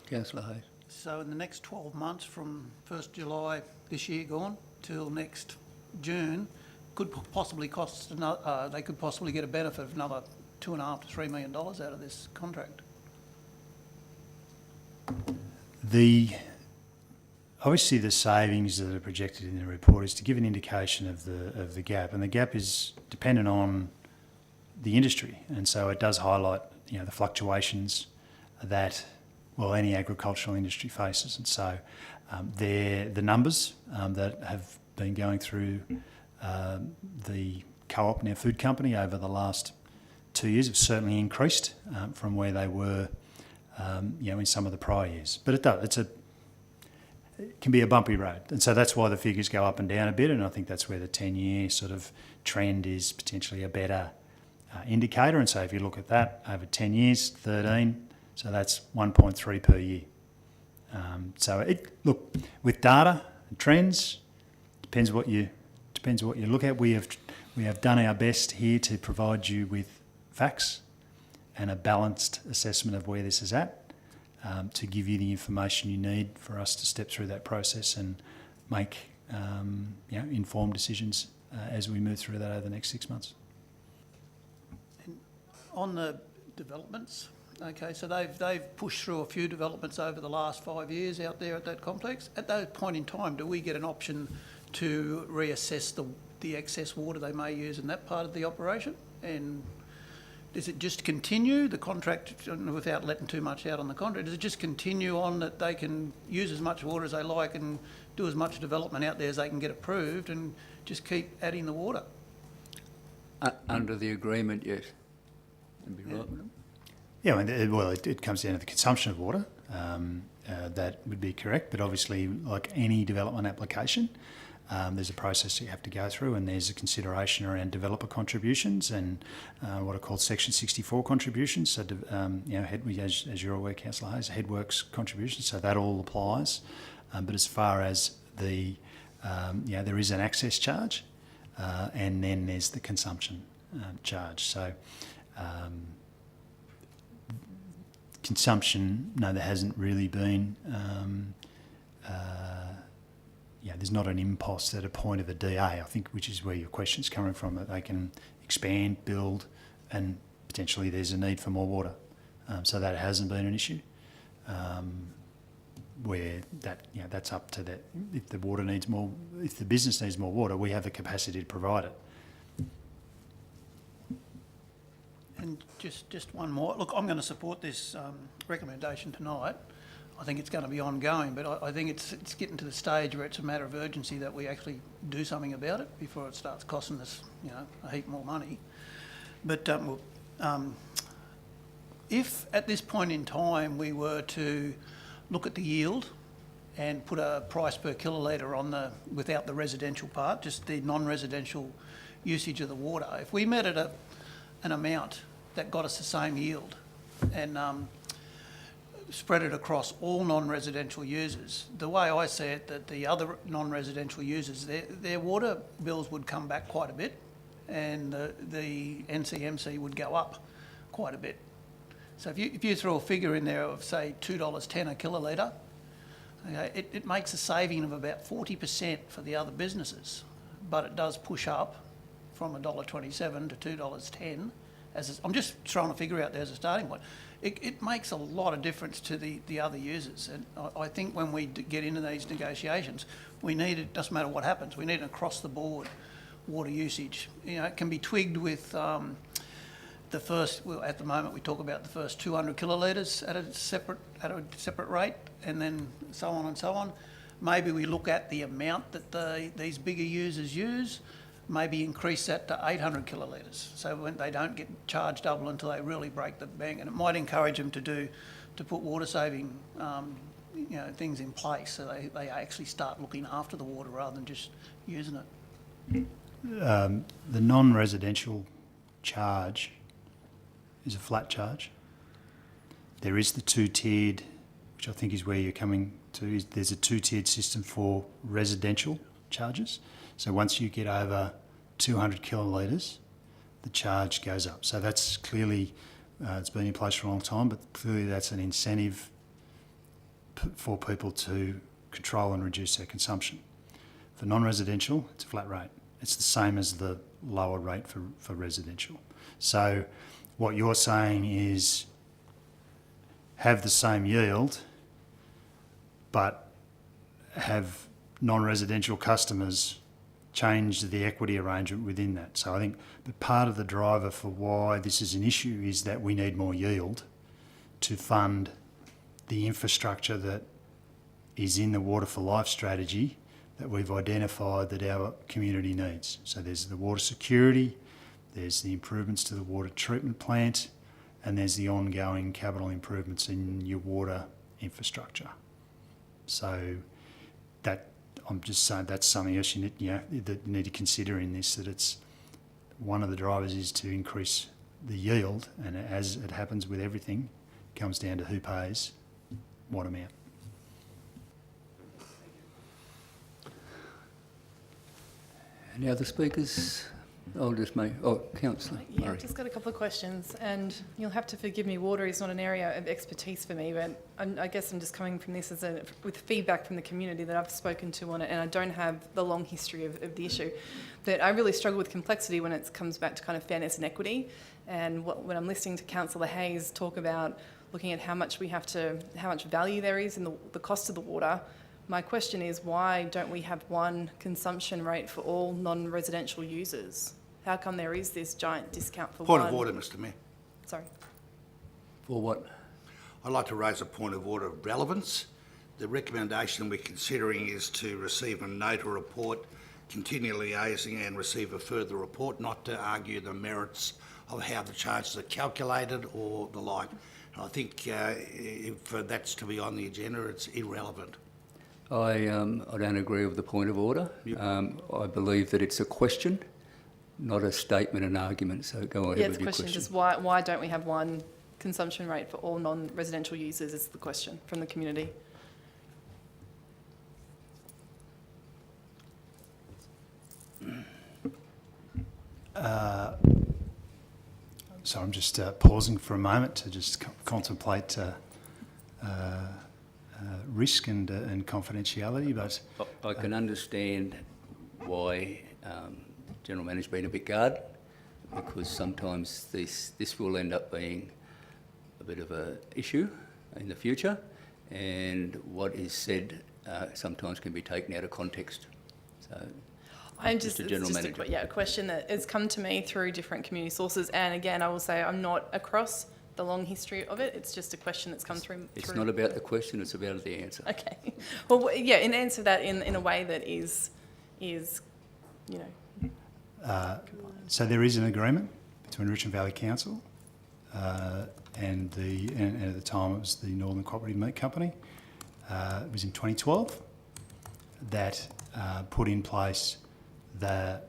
Councillor Hayes. So in the next 12 months, from 1st July this year gone till next June, could possibly cost another, they could possibly get a benefit of another $2.5 to $3 million out of this contract. Obviously the savings that are projected in the report is to give an indication of the gap, and the gap is dependent on the industry, and so it does highlight the fluctuations that any agricultural industry faces, and so they're the numbers that have been going through the co-op, now food company, over the last 2 years have certainly increased from where they were in some of the prior years. But it can be a bumpy road, and so that's why the figures go up and down a bit, and I think that's where the 10-year sort of trend is potentially a better indicator. And so if you look at that over 10 years, 13, so that's 1.3 per year. With data and trends, depends what you look at. We have done our best here to provide you with facts and a balanced assessment of where this is at, to give you the information you need for us to step through that process and make informed decisions as we move through that over the next 6 months. On the developments, okay, so they've pushed through a few developments over the last 5 years out there at that complex. At that point in time, do we get an option to reassess the excess water they may use in that part of the operation? And does it just continue, the contract, without letting too much out on the contract, does it just continue on that they can use as much water as they like and do as much development out there as they can get approved and just keep adding the water? Under the agreement, yes. That'd be right, wouldn't it? It comes down to the consumption of water. That would be correct, but obviously, like any development application, there's a process you have to go through, and there's a consideration around developer contributions and what are called Section 64 contributions. So, as you're aware, Councillor Hayes, headworks contributions. So that all applies. But as far as there is an access charge, and then there's the consumption charge. So. Consumption, no, there hasn't really been. There's not an impost at a point of a DA, I think, which is where your question's coming from, that they can expand, build, and potentially there's a need for more water. So that hasn't been an issue. Where that's up to that. If the water needs more, if the business needs more water, we have the capacity to provide it. And just one more. Look, I'm going to support this recommendation tonight. I think it's going to be ongoing, but I think it's getting to the stage where it's a matter of urgency that we actually do something about it before it starts costing us, a heap more money. But if at this point in time we were to look at the yield and put a price per kilolitre on without the residential part, just the non-residential usage of the water, if we met at an amount that got us the same yield and spread it across all non-residential users, the way I see it, that the other non-residential users, their water bills would come back quite a bit, and the NCMC would go up quite a bit. So if you throw a figure in there of, say, $2.10 a kilolitre, okay, it makes a saving of about 40% for the other businesses, but it does push up from $1.27 to $2.10. I'm just throwing a figure out there as a starting point. It makes a lot of difference to the other users, and I think when we get into these negotiations, we need, it doesn't matter what happens, we need an across-the-board water usage. It can be twigged with the first, well, at the moment we talk about the first 200 kilolitres at a separate rate, and then so on and so on. Maybe we look at the amount that these bigger users use, maybe increase that to 800 kilolitres, so when they don't get charged double until they really break the bank, and it might encourage them to put water saving things in place, so they actually start looking after the water rather than just using it. The non-residential charge is a flat charge. There is the two-tiered, which I think is where you're coming to. There's a two-tiered system for residential charges. So once you get over 200 kilolitres, the charge goes up. So that's clearly, it's been in place for a long time, but clearly that's an incentive for people to control and reduce their consumption. For non-residential, it's a flat rate. It's the same as the lower rate for residential. So what you're saying is have the same yield, but have non-residential customers change the equity arrangement within that. So I think part of the driver for why this is an issue is that we need more yield to fund the infrastructure that is in the Water for Life strategy that we've identified that our community needs. So there's the water security, there's the improvements to the water treatment plant, and there's the ongoing capital improvements in your water infrastructure. So that, I'm just saying that's something else that you need to consider in this, that it's one of the drivers is to increase the yield, and as it happens with everything, it comes down to who pays what amount. Any other speakers? Councillor Yeah, Murray. I've just got a couple of questions, and you'll have to forgive me, water is not an area of expertise for me, but I guess I'm just coming from this with feedback from the community that I've spoken to on it, and I don't have the long history of the issue. But I really struggle with complexity when it comes back to kind of fairness and equity, and when I'm listening to Councillor Hayes talk about looking at how much value there is in the cost of the water. My question is, why don't we have one consumption rate for all non-residential users? How come there is this giant discount for one? Point of order, Mr Mayor. Sorry. For what? I'd like to raise a point of order of relevance. The recommendation we're considering is to receive a note or report, continue liaising and receive a further report, not to argue the merits of how the charges are calculated or the like. And I think if that's to be on the agenda, it's irrelevant. I don't agree with the point of order. Yep. I believe that it's a question, not a statement and argument. So go ahead Yeah, it's with a your question. question. Just why don't we have one consumption rate for all non-residential users is the question from the community. So I'm just pausing for a moment to just contemplate risk and confidentiality, but I can understand why General Manager's been a bit guarded, because sometimes this will end up being a bit of an issue in the future, and what is said sometimes can be taken out of context. So, I'm just, Mr. it's General just Manager. a question that has come to me through different community sources, and again, I will say I'm not across the long history of it. It's just a question that's come through. It's not about the question; it's about the answer. Okay. Well, yeah, and answer that in a way that is, you know. so there is an agreement between Richmond Valley Council and at the time it was the Northern Cooperative Meat Company. It was in 2012 that put in place the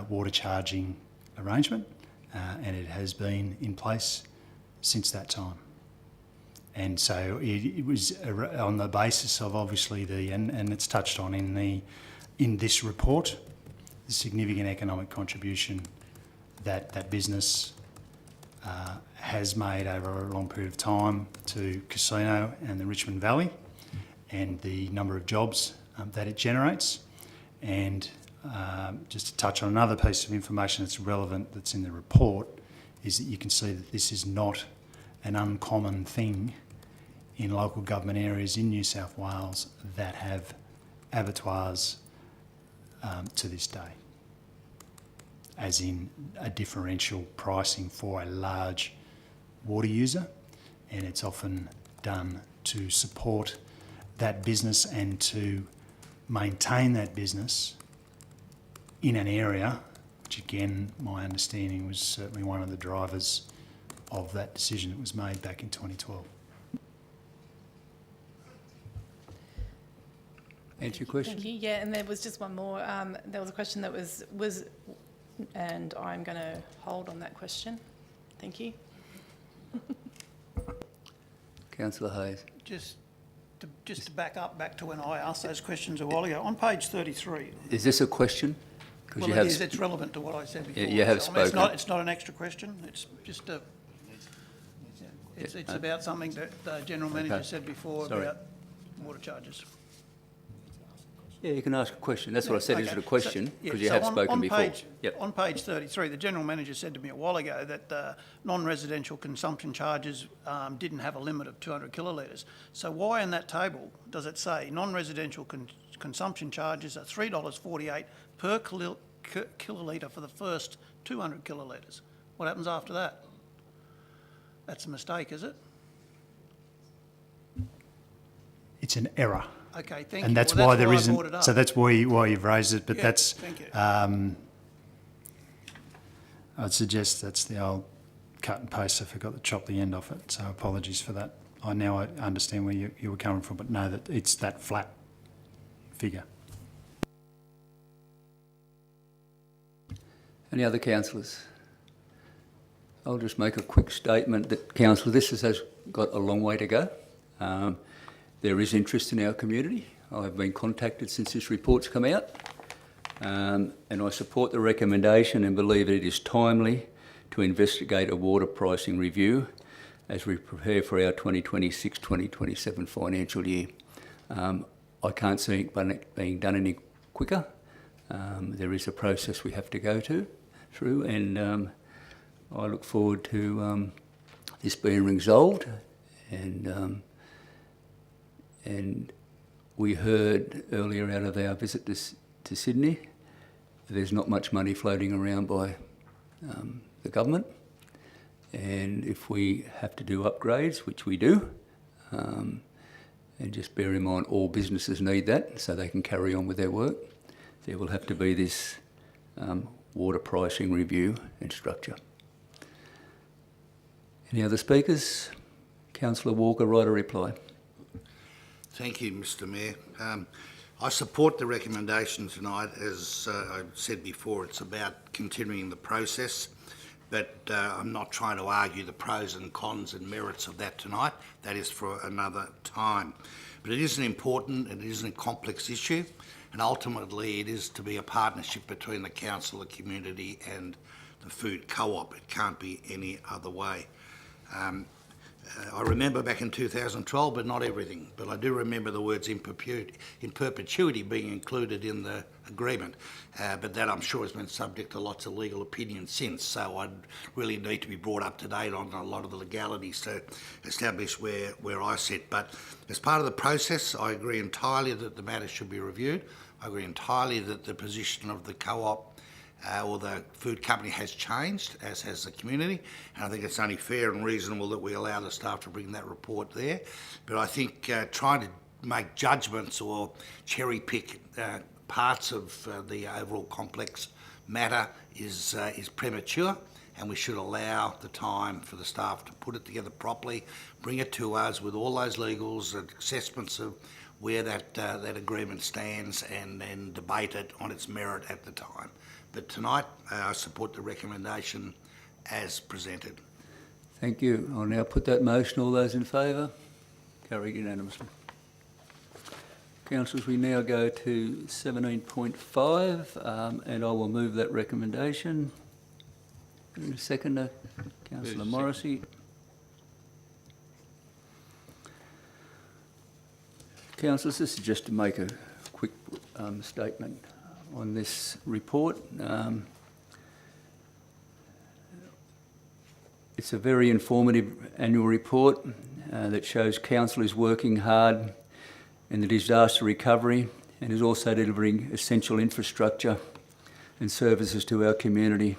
water charging arrangement, and it has been in place since that time. And so it was on the basis of obviously and it's touched on in this report, the significant economic contribution that business has made over a long period of time to Casino and the Richmond Valley, and the number of jobs that it generates. And just to touch on another piece of information that's relevant that's in the report, is that you can see that this is not an uncommon thing in local government areas in New South Wales that have abattoirs to this day, as in a differential pricing for a large water user, and it's often done to support that business and to maintain that business in an area, which again, my understanding was certainly one of the drivers of that decision that was made back in 2012. Answer your question. Thank you. Yeah, and there was just one more. There was a question that was, and I'm going to hold on that question. Thank you. Councillor Hayes. Just to back to when I asked those questions a while ago, on page 33. Is this a question? Well, it is. It's relevant to what I said before. You have So, I mean, spoken. it's not an extra question. It's just it's about something that the General Manager Okay. said before Sorry. about water charges? Yeah, you can ask a question. That's what I said. Is it a Okay. question? So- yeah, Because you so have on- spoken on before. page- Yep. On page 33, the General Manager said to me a while ago that non-residential consumption charges didn't have a limit of 200 kilolitres. So why in that table does it say non-residential consumption charges are $3.48 per kilolitre for the first 200 kilolitres? What happens after that? That's a mistake, is it? It's an error. Okay, thank you. And that's Well, why there I isn't, brought it up. so that's why you've raised it, but Yeah, that's, thank you. I'd suggest that's the old cut and paste. I forgot to chop the end off it, so apologies for that. I understand where you were coming from, but no, that it's that flat figure. Any other councillors? I'll just make a quick statement that, councillor, this has got a long way to go. There is interest in our community. I've been contacted since this report's come out, and I support the recommendation and believe it is timely to investigate a water pricing review as we prepare for our 2026-2027 financial year. I can't see it being done any quicker. There is a process we have to go through, and I look forward to this being resolved. And we heard earlier out of our visit to Sydney, there's not much money floating around by the government. And if we have to do upgrades, which we do, and just bear in mind all businesses need that so they can carry on with their work, there will have to be this water pricing review and structure. Any other speakers? Councillor Walker, right a reply. Thank you, Mr Mayor. I support the recommendation tonight. As I said before, it's about continuing the process, but I'm not trying to argue the pros and cons and merits of that tonight. That is for another time. But it is an important, it is a complex issue, and ultimately it is to be a partnership between the council, the community and the food co-op. It can't be any other way. I remember back in 2012, but not everything. But I do remember the words in perpetuity being included in the agreement. But that, I'm sure, has been subject to lots of legal opinions since. So I'd really need to be brought up to date on a lot of the legalities to establish where I sit. But as part of the process, I agree entirely that the matter should be reviewed. I agree entirely that the position of the co-op or the food company has changed, as has the community, and I think it's only fair and reasonable that we allow the staff to bring that report there. But I think trying to make judgments or cherry pick parts of the overall complex matter is premature, and we should allow the time for the staff to put it together properly, bring it to us with all those legals and assessments of where that agreement stands, and then debate it on its merit at the time. But tonight, I support the recommendation as presented. Thank you. I'll now put that motion. All those in favour? Carried unanimously. Councillors, we now go to 17.5, and I will move that recommendation. Seconder, Councillor Morrissey. Councillors, this is just to make a quick statement on this report. It's a very informative annual report that shows council is working hard in the disaster recovery and is also delivering essential infrastructure and services to our community,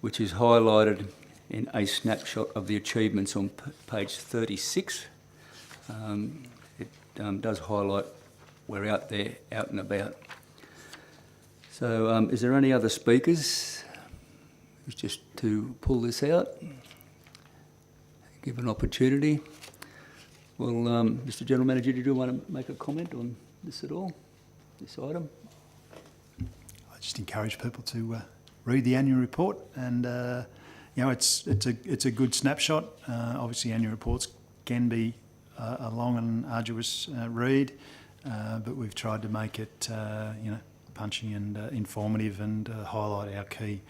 which is highlighted in a snapshot of the achievements on page 36. It does highlight we're out there, out and about. So is there any other speakers? Just to pull this out, give an opportunity. Well, Mr General Manager, did you want to make a comment on this at all, this item? I just encourage people to read the annual report, and it's a good snapshot. Obviously, annual reports can be a long and arduous read, but we've tried to make it punchy and informative, and highlight our key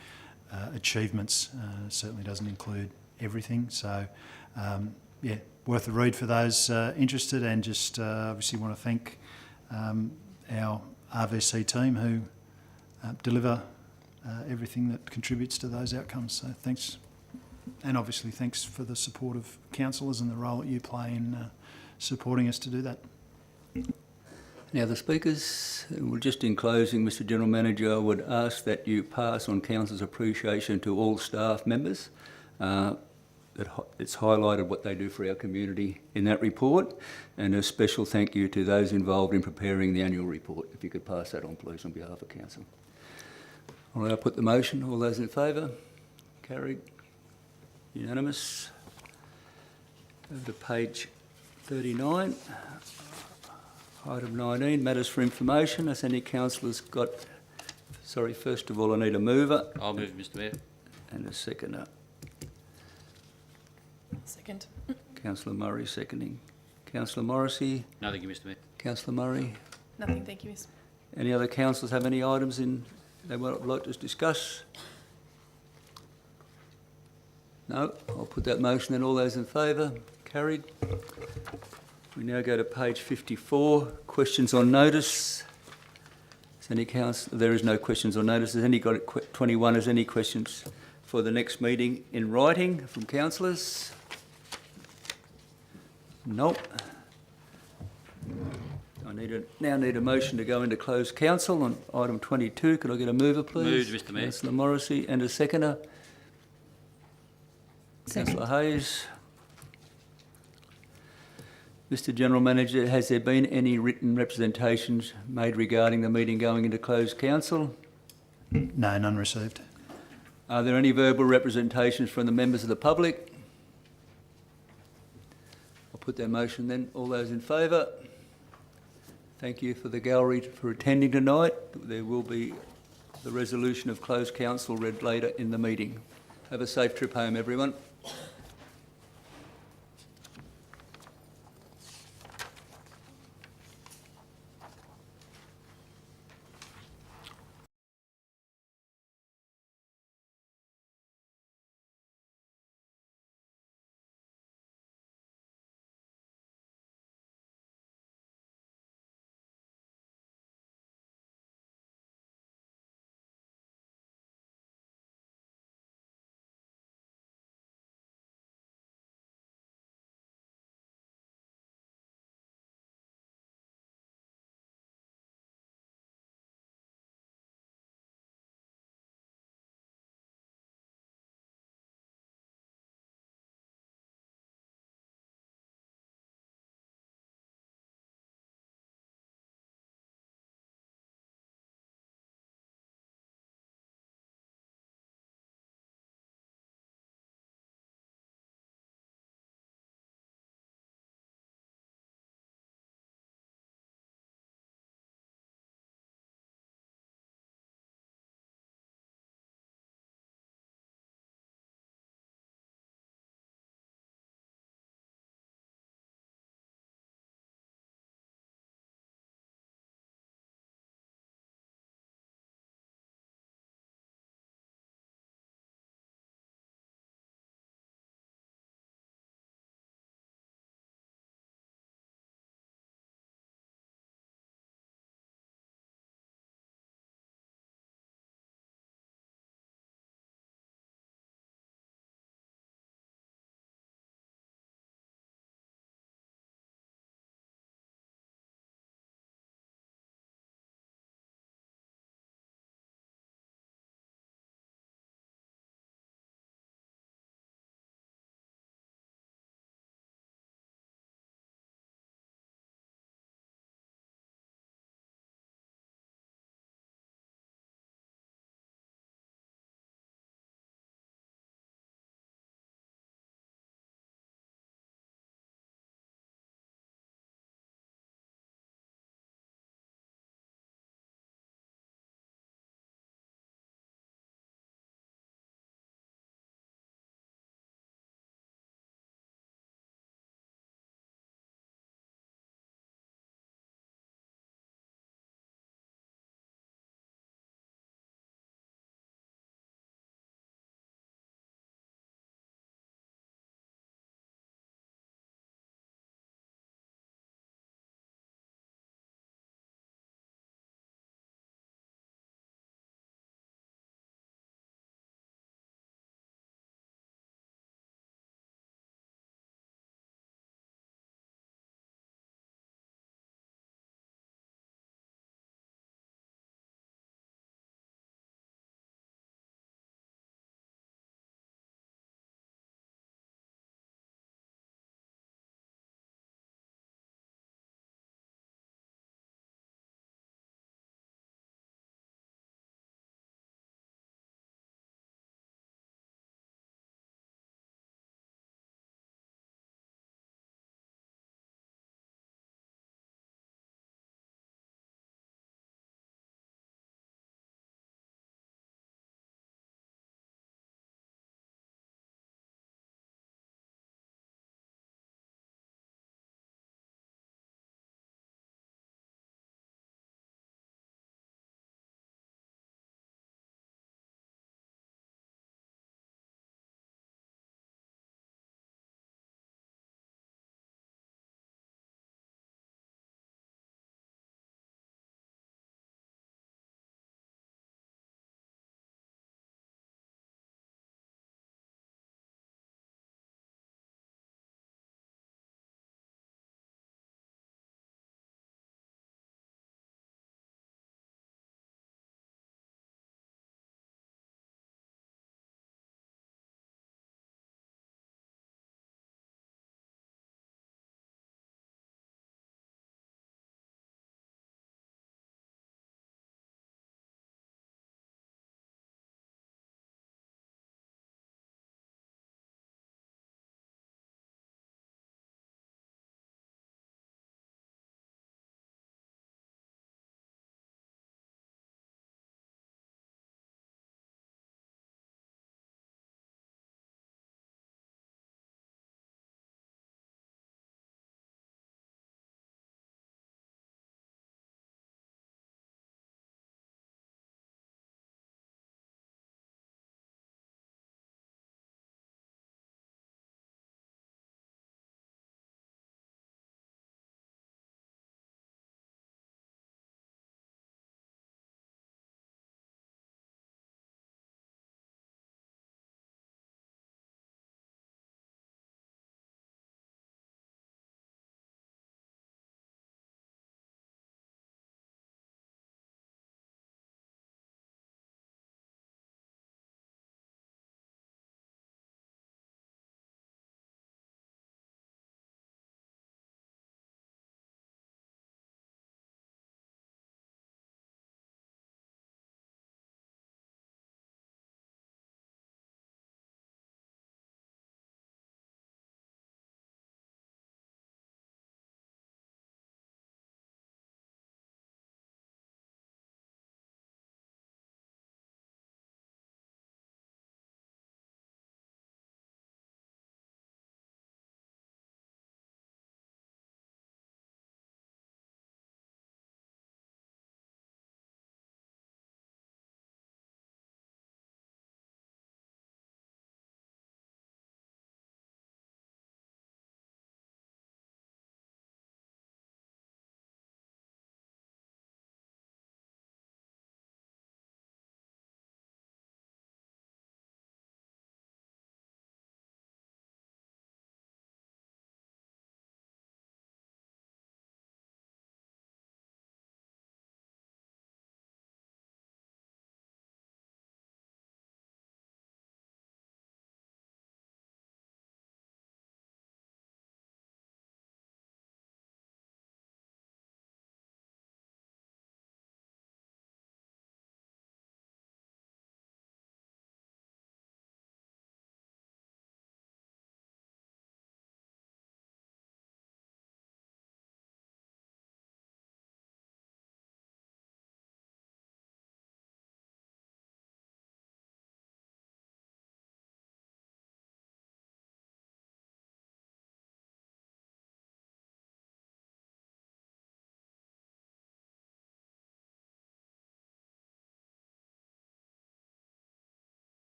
achievements. Certainly doesn't include everything, so worth a read for those interested, and just obviously want to thank our RVC team who deliver everything that contributes to those outcomes. So thanks, and obviously thanks for the support of councillors and the role that you play in supporting us to do that. Now, the speakers, well, just in closing, Mr General Manager, I would ask that you pass on Council's appreciation to all staff members. It's highlighted what they do for our community in that report, and a special thank you to those involved in preparing the annual report. If you could pass that on, please, on behalf of Council. All right, I'll put the motion. All those in favour? Carried. Unanimous. Over to page 39. Item 19, matters for information. Has any councillors got... Sorry, first of all, I need a mover. I'll move, Mr Mayor. And a seconder. Second. Councillor Murray seconding. Councillor Morrissey. No, thank you, Mr Mayor. Councillor Murray. Nothing, thank you, Mr. Any other councillors have any items they would like to discuss? No? I'll put that motion then. All those in favour? Carried. We now go to page 54, questions on notice. Has any council? There is no questions on notice. Has any got it? 21, has any questions for the next meeting in writing from councillors? Nope. I now need a motion to go into closed council on item 22. Could I get a mover, please? Moved, Mr Mayor. Councillor Morrissey, and a seconder. Councillor Hayes. Mr General Manager, has there been any written representations made regarding the meeting going into closed council? No, none received. Are there any verbal representations from the members of the public? I'll put that motion then. All those in favour? Thank you for the gallery for attending tonight. There will be the resolution of closed council read later in the meeting. Have a safe trip home, everyone.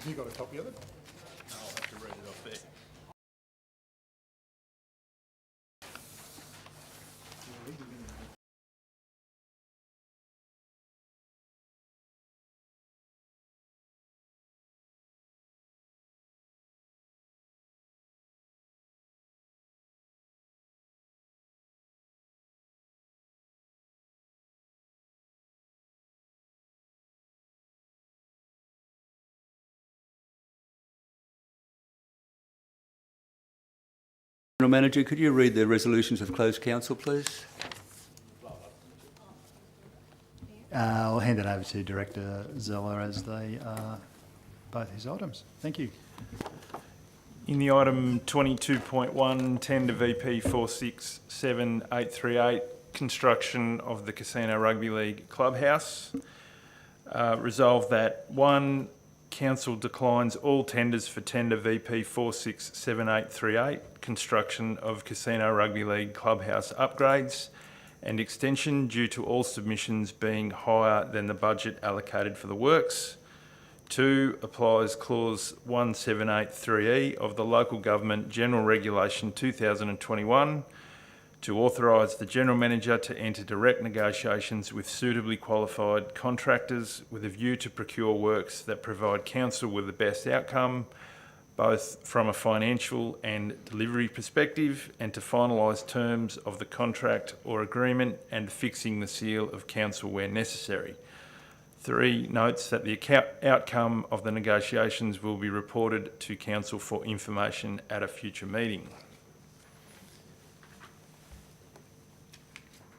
Have you got a copy of it? I'll have to read it off there. General Manager, could you read the resolutions of closed council, please? I'll hand it over to Director Zeller as they are both his items. Thank you. In the item 22.1, tender VP 467838, construction of the Casino Rugby League clubhouse. Resolved that 1, Council declines all tenders for tender VP 467838, construction of Casino Rugby League clubhouse upgrades and extension due to all submissions being higher than the budget allocated for the works. 2, applies clause 1783E of the Local Government General Regulation 2021 to authorise the General Manager to enter direct negotiations with suitably qualified contractors with a view to procure works that provide Council with the best outcome, both from a financial and delivery perspective, and to finalise terms of the contract or agreement and fixing the seal of Council where necessary. 3, notes that the outcome of the negotiations will be reported to Council for information at a future meeting.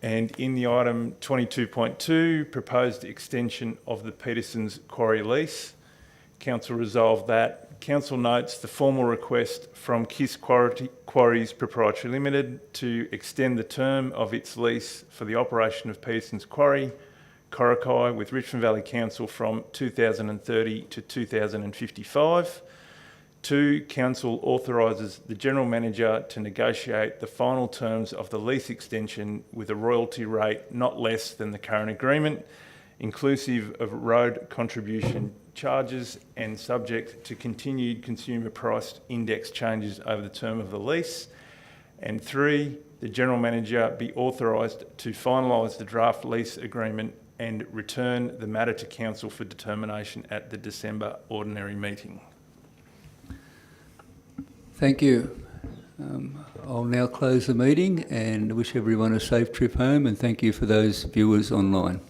And in the item 22.2, proposed extension of the Peterson's Quarry lease, Council resolved that Council notes the formal request from Kiss Quarries Proprietary Limited to extend the term of its lease for the operation of Peterson's Quarry, Coraki, with Richmond Valley Council from 2030 to 2055. 2, Council authorises the General Manager to negotiate the final terms of the lease extension with a royalty rate not less than the current agreement, inclusive of road contribution charges and subject to continued consumer price index changes over the term of the lease. And 3, the General Manager be authorised to finalise the draft lease agreement and return the matter to Council for determination at the December ordinary meeting. Thank you. I'll now close the meeting and wish everyone a safe trip home, and thank you for those viewers online.